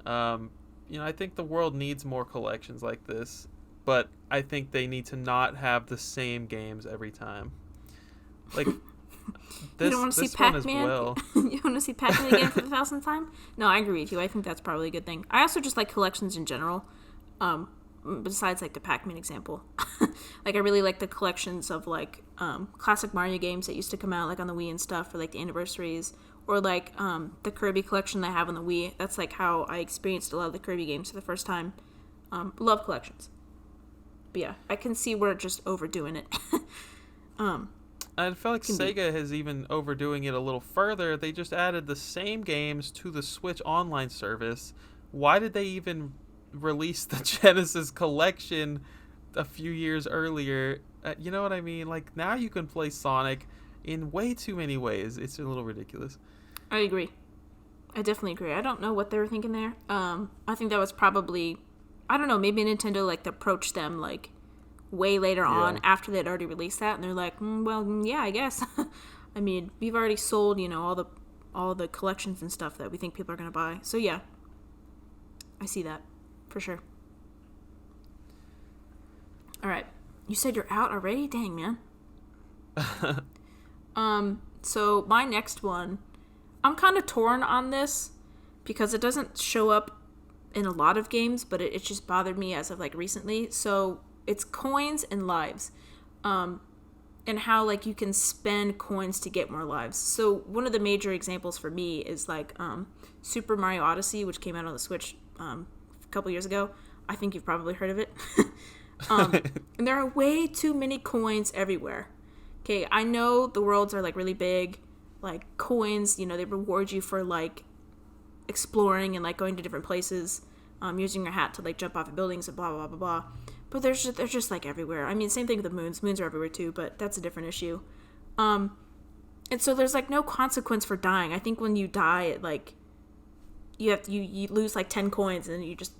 You know, I think the world needs more collections like this, but I think they need to not have the same games every time. Like. You don't want to see Pac-Man? Well. You want to see Pac-Man again for the 1000th time? No, I agree with you. I think that's probably a good thing. I also just like collections in general, besides like the Pac-Man example. Like I really like the collections of like classic Mario games that used to come out like on the Wii and stuff, or like the anniversaries, or like the Kirby collection I have on the Wii. That's like how I experienced a lot of the Kirby games for the first time. Love collections. But yeah, I can see we're just overdoing it. I feel like Sega has even overdoing it a little further. They just added the same games to the Switch online service. Why did they even release the Genesis collection a few years earlier? You know what I mean? Like, now you can play Sonic in way too many ways. It's a little ridiculous. I agree. I definitely agree. I don't know what they were thinking there. I think that was probably, I don't know, maybe Nintendo like approached them like way later on after they'd already released that, and they're like, well, yeah, I guess. I mean, we've already sold, you know, all the collections and stuff that we think people are going to buy. So yeah, I see that for sure. All right. You said you're out already? Dang, man. So my next one, I'm kind of torn on this because it doesn't show up in a lot of games, but it just bothered me as of like recently. So it's coins and lives, and how like you can spend coins to get more lives. So one of the major examples for me is like Super Mario Odyssey, which came out on the Switch a couple years ago. I think you've probably heard of it. And there are way too many coins everywhere. Okay, I know the worlds are like really big, like coins, you know, they reward you for like exploring and like going to different places, using your hat to like jump off of buildings and blah blah blah blah. But they're just like everywhere. I mean, same thing with the moons. Moons are everywhere too, but that's a different issue. And so there's like no consequence for dying. I think when you die, it like you lose like 10 coins and you just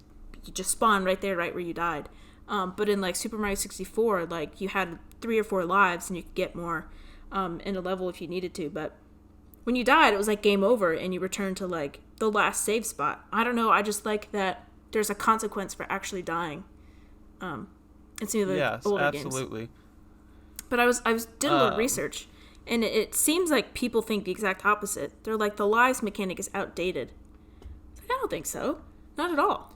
spawn right there, right where you died. But in like Super Mario 64, like you had 3 or 4 lives and you could get more in a level if you needed to. But when you died, it was like game over and you returned to like the last save spot. I don't know. I just like that there's a consequence for actually dying. It's some of the older games. Yes, absolutely. But I did a little research, and it seems like people think the exact opposite. They're like, the lives mechanic is outdated. It's like, I don't think so. Not at all.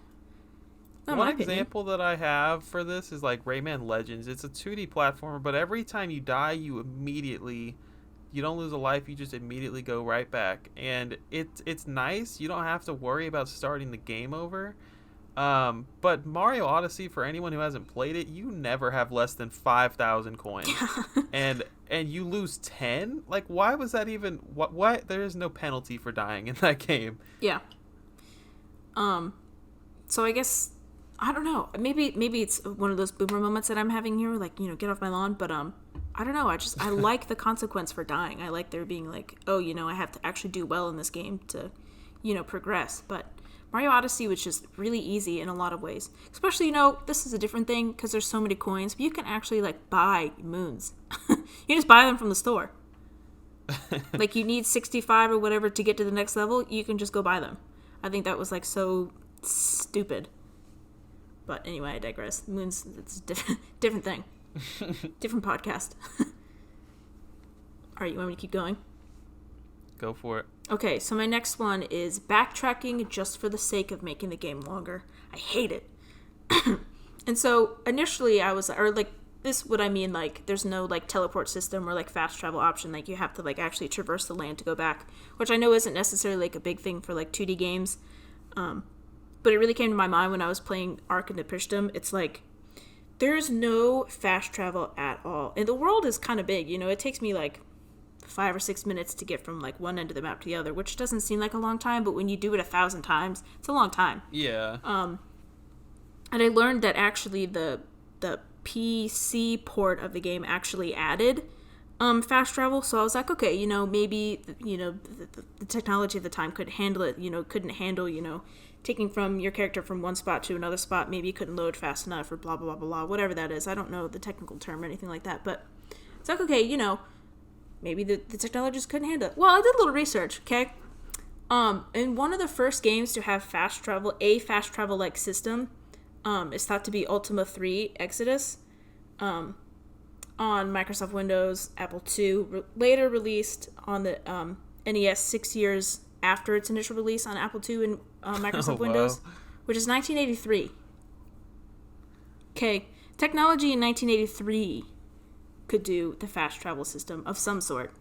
One example that I have for this is like Rayman Legends. It's a 2D platformer, but every time you die, you don't lose a life, you just immediately go right back. And it's nice. You don't have to worry about starting the game over. But Mario Odyssey, for anyone who hasn't played it, you never have less than 5,000 coins. and you lose 10? Like, why was that even... What? There is no penalty for dying in that game. Yeah. So I guess... I don't know. Maybe it's one of those boomer moments that I'm having here, like, you know, get off my lawn. But, I don't know. I like the consequence for dying. I like there being like, oh, you know, I have to actually do well in this game to, you know, progress. But Mario Odyssey was just really easy in a lot of ways. Especially, you know, this is a different thing because there's so many coins, but you can actually, like, buy moons. You just buy them from the store. Like, you need 65 or whatever to get to the next level, you can just go buy them. I think that was like so stupid. But anyway, I digress. It's a different thing. Different podcast. Alright, you want me to keep going? Go for it. Okay, so my next one is backtracking just for the sake of making the game longer. I hate it. And so initially I was, or like, this what I mean, like, there's no like teleport system or like fast travel option. Like, you have to like actually traverse the land to go back, which I know isn't necessarily like a big thing for like 2D games. But it really came to my mind when I was playing Ark and Nepishtim. It's like, there's no fast travel at all. And the world is kind of big, you know, it takes me like 5 or 6 minutes to get from like one end of the map to the other, which doesn't seem like a long time, but when you do it 1,000 times, it's a long time. Yeah. And I learned that actually the PC port of the game actually added fast travel, so I was like, okay, you know, maybe, you know, the technology at the time could handle it, you know, couldn't handle, you know, taking from your character from one spot to another spot, maybe it couldn't load fast enough or blah, blah, blah, blah, whatever that is. I don't know the technical term or anything like that, but it's like, okay, you know, maybe the technology just couldn't handle it. Well, I did a little research, okay? And one of the first games to have fast travel-like system is thought to be Ultima 3 Exodus on Microsoft Windows, Apple II, later released on the NES 6 years after its initial release on Apple II and Microsoft Windows, which is 1983. Okay, technology in 1983 could do the fast travel system of some sort.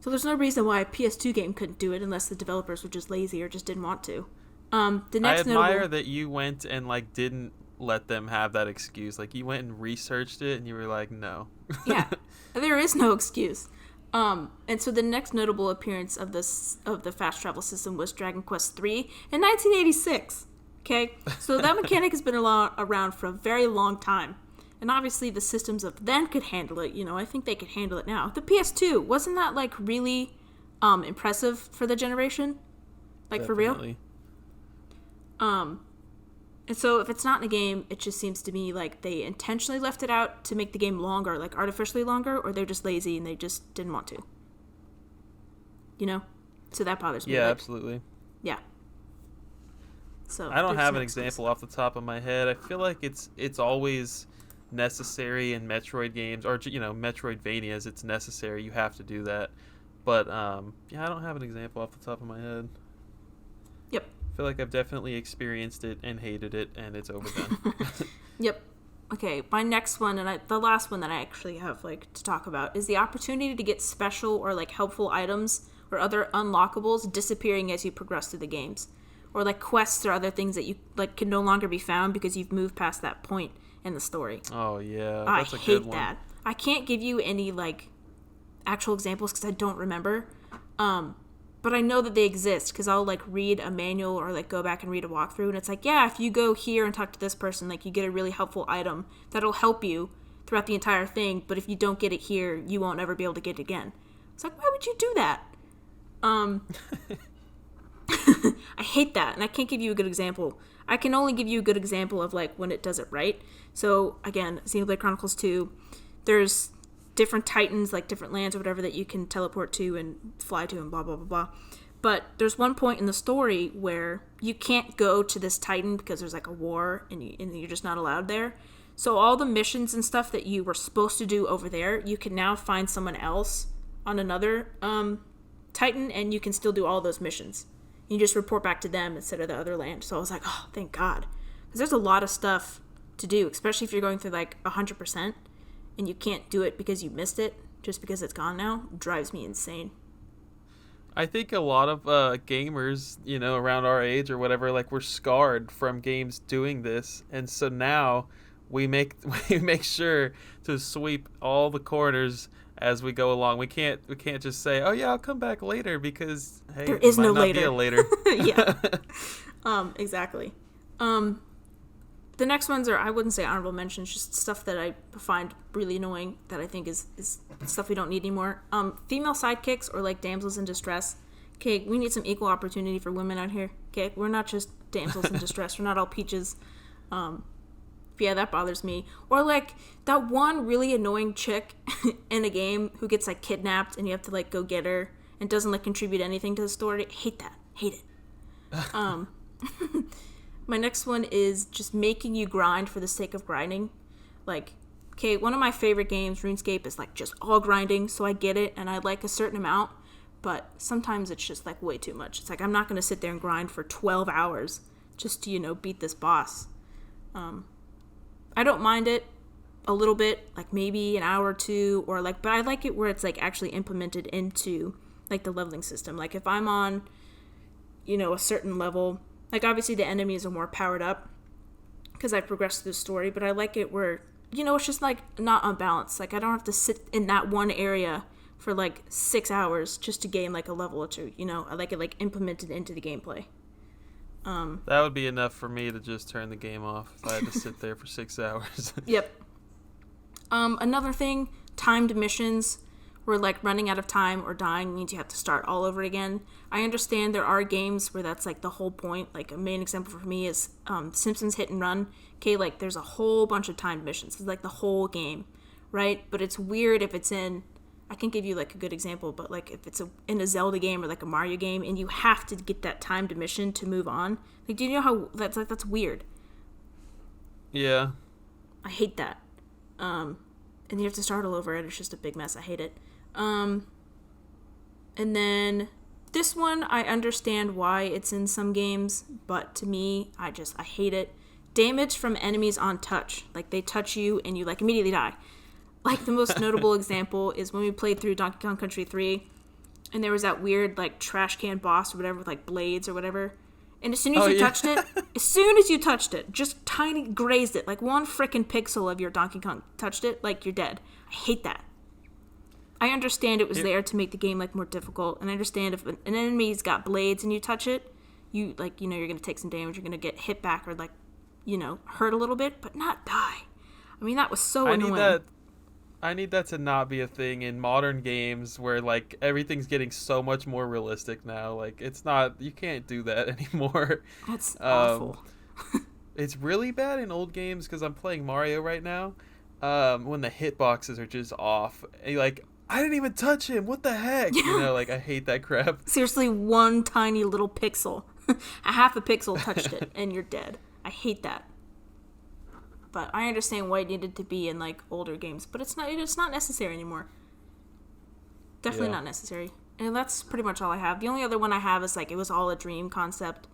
So there's no reason why a PS2 game couldn't do it unless the developers were just lazy or just didn't want to. The next I admire that you went and like didn't let them have that excuse. Like, you went and researched it and you were like, no. Yeah, there is no excuse. And so the next notable appearance of the fast travel system was Dragon Quest III in 1986. Okay, so that mechanic has been around for a very long time, and obviously the systems of then could handle it. You know, I think they could handle it now. The PS2, wasn't that like really impressive for the generation, like Definitely. For real? And so if it's not in a game, it just seems to me like they intentionally left it out to make the game longer, like artificially longer, or they're just lazy and they just didn't want to. You know? So that bothers me. Yeah, like, absolutely. Yeah. So I don't have an example off the top of my head. I feel like it's always necessary in Metroid games, or, you know, Metroidvanias. It's necessary. You have to do that. But yeah, I don't have an example off the top of my head. Yep. I feel like I've definitely experienced it and hated it, and it's overdone. Yep. Okay, my next one, and the last one that I actually have like to talk about, is the opportunity to get special or like helpful items or other unlockables disappearing as you progress through the games, or like quests or other things that you like can no longer be found because you've moved past that point in the story. Oh yeah, that's a good one. I hate that. I can't give you any like actual examples because I don't remember. But I know that they exist because I'll like read a manual or like go back and read a walkthrough, and it's like, yeah, if you go here and talk to this person, like you get a really helpful item that'll help you throughout the entire thing. But if you don't get it here, you won't ever be able to get it again. It's like, why would you do that? I hate that, and I can't give you a good example. I can only give you a good example of like when it does it right. So again, Xenoblade Chronicles 2, there's different titans, like different lands or whatever that you can teleport to and fly to and blah, blah, blah, blah. But there's one point in the story where you can't go to this titan because there's like a war and you're just not allowed there. So all the missions and stuff that you were supposed to do over there, you can now find someone else on another titan, and you can still do all those missions. You just report back to them instead of the other land. So I was like, oh, thank God. Because there's a lot of stuff to do, especially if you're going through like 100%. And you can't do it because you missed it just because it's gone now, drives me insane. I think a lot of gamers, you know, around our age or whatever, like, we're scarred from games doing this, and so now we make sure to sweep all the corners as we go along. We can't just say, oh yeah, I'll come back later, because hey, there is might no not later. Be a later. Yeah. Exactly. The next ones are, I wouldn't say honorable mentions, just stuff that I find really annoying that I think is stuff we don't need anymore. Female sidekicks or like damsels in distress. Okay, we need some equal opportunity for women out here. Okay, we're not just damsels in distress. We're not all peaches. Yeah, that bothers me. Or like that one really annoying chick in a game who gets like kidnapped and you have to like go get her and doesn't like contribute anything to the story. Hate that. Hate it. Um, my next one is just making you grind for the sake of grinding. Like, okay, one of my favorite games, RuneScape, is like just all grinding, so I get it, and I like a certain amount, but sometimes it's just like way too much. It's like I'm not going to sit there and grind for 12 hours just to, beat this boss. I don't mind it a little bit, like maybe an hour or two, or like, but I like it where it's like actually implemented into like the leveling system. Like if I'm on, a certain level, like obviously the enemies are more powered up because I've progressed through the story, but I like it where, it's just like not unbalanced. Like I don't have to sit in that one area for like 6 hours just to gain like a level or two, I like it like implemented into the gameplay. That would be enough for me to just turn the game off if I had to sit there for 6 hours. Yep. Another thing, timed missions where like running out of time or dying means you have to start all over again. I understand there are games where that's like the whole point. Like a main example for me is Simpsons Hit and Run. Okay, like there's a whole bunch of timed missions. It's like the whole game, right? But it's weird if it's in, I can give you like a good example, but like if it's in a Zelda game or like a Mario game and you have to get that timed mission to move on. Like, do you know how that's weird? Yeah. I hate that. And you have to start all over and it's just a big mess. I hate it. And then this one, I understand why it's in some games, but to me, I hate it. Damage from enemies on touch. Like they touch you and you like immediately die. Like the most notable example is when we played through Donkey Kong Country 3 and there was that weird like trash can boss or whatever with like blades or whatever. And as soon as you touched it, just tiny grazed it, like one frickin' pixel of your Donkey Kong touched it, like you're dead. I hate that. I understand it was there to make the game like more difficult, and I understand if an enemy's got blades and you touch it, you're gonna take some damage, you're gonna get hit back or like, hurt a little bit, but not die. I mean, that was so annoying. I need that to not be a thing in modern games where like everything's getting so much more realistic now. Like it's not, you can't do that anymore. That's awful. It's really bad in old games because I'm playing Mario right now. When the hitboxes are just off, and you're like, I didn't even touch him. What the heck? Yeah. Like I hate that crap. Seriously, one tiny little pixel, a half a pixel touched it, and you're dead. I hate that. But I understand why it needed to be in like older games, but it's not necessary anymore. Definitely not necessary. And that's pretty much all I have. The only other one I have is like it was all a dream concept,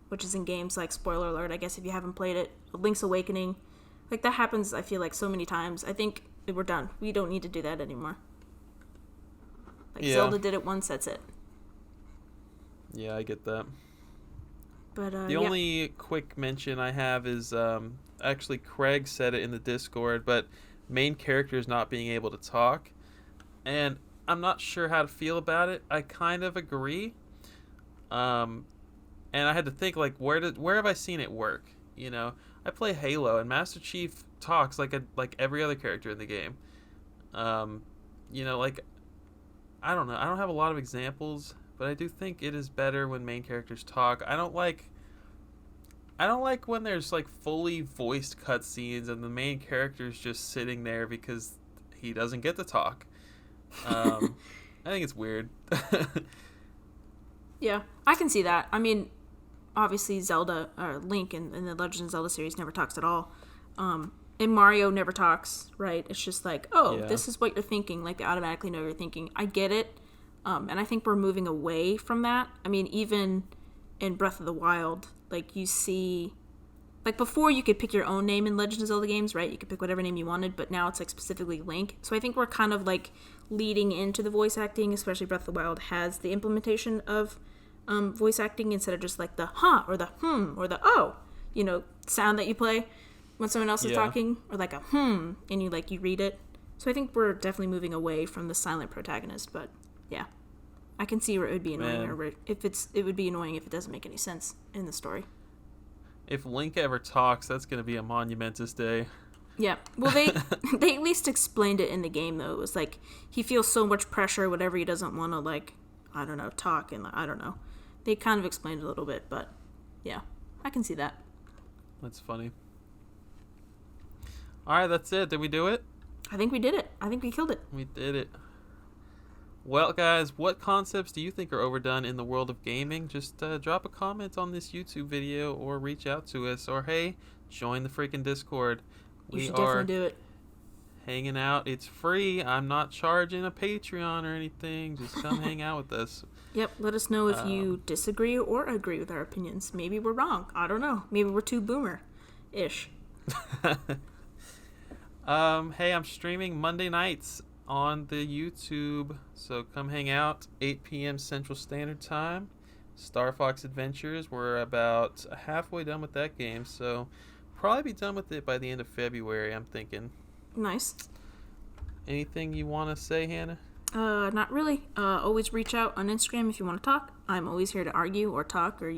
which is in games like, spoiler alert, I guess if you haven't played it, Link's Awakening. Like that happens, I feel like, so many times. I think we're done. We don't need to do that anymore. Like Zelda did it once, that's it. Yeah, I get that. But the only quick mention I have is actually Craig said it in the Discord, but main characters not being able to talk, and I'm not sure how to feel about it. I kind of agree, and I had to think like where have I seen it work? I play Halo and Master Chief talks like every other character in the game. Like I don't know. I don't have a lot of examples, but I do think it is better when main characters talk. I don't like when there's like fully voiced cutscenes and the main character's just sitting there because he doesn't get to talk. I think it's weird. Yeah, I can see that. I mean, obviously Zelda or Link in the Legend of Zelda series never talks at all. And Mario never talks, right? It's just like, this is what you're thinking. Like they automatically know you're thinking. I get it. And I think we're moving away from that. I mean, even in Breath of the Wild, like you see, like before you could pick your own name in Legend of Zelda games, right? You could pick whatever name you wanted, but now it's like specifically Link. So I think we're kind of like leading into the voice acting, especially Breath of the Wild has the implementation of voice acting instead of just like the huh or the or the oh, sound that you play when someone else is talking, or like a and you read it. So I think we're definitely moving away from the silent protagonist, but yeah. I can see where it would be annoying, or it would be annoying if it doesn't make any sense in the story. If Link ever talks, that's going to be a monumentous day. Yeah. Well, they at least explained it in the game, though. It was like he feels so much pressure whenever he doesn't want to, like, I don't know, talk, and I don't know. They kind of explained it a little bit, but yeah, I can see that. That's funny. All right, that's it. Did we do it? I think we did it. I think we killed it. We did it. Well, guys, what concepts do you think are overdone in the world of gaming? Just drop a comment on this YouTube video or reach out to us. Or, hey, join the freaking Discord. You should definitely do it. Hanging out. It's free. I'm not charging a Patreon or anything. Just come hang out with us. Yep, let us know if you disagree or agree with our opinions. Maybe we're wrong. I don't know. Maybe we're too boomer-ish. Hey, I'm streaming Monday nights on the YouTube, so come hang out. 8 p.m. Central Standard Time. Star Fox Adventures. We're about halfway done with that game, so probably be done with it by the end of February, I'm thinking. Nice. Anything you want to say, Hannah? Not really. Always reach out on Instagram if you want to talk. I'm always here to argue or talk or,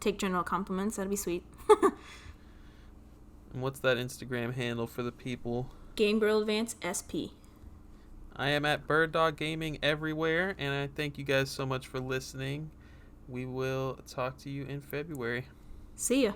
take general compliments. That'd be sweet. And what's that Instagram handle for the people? Game Girl Advance SP. I am at Bird Dog Gaming everywhere, and I thank you guys so much for listening. We will talk to you in February. See ya.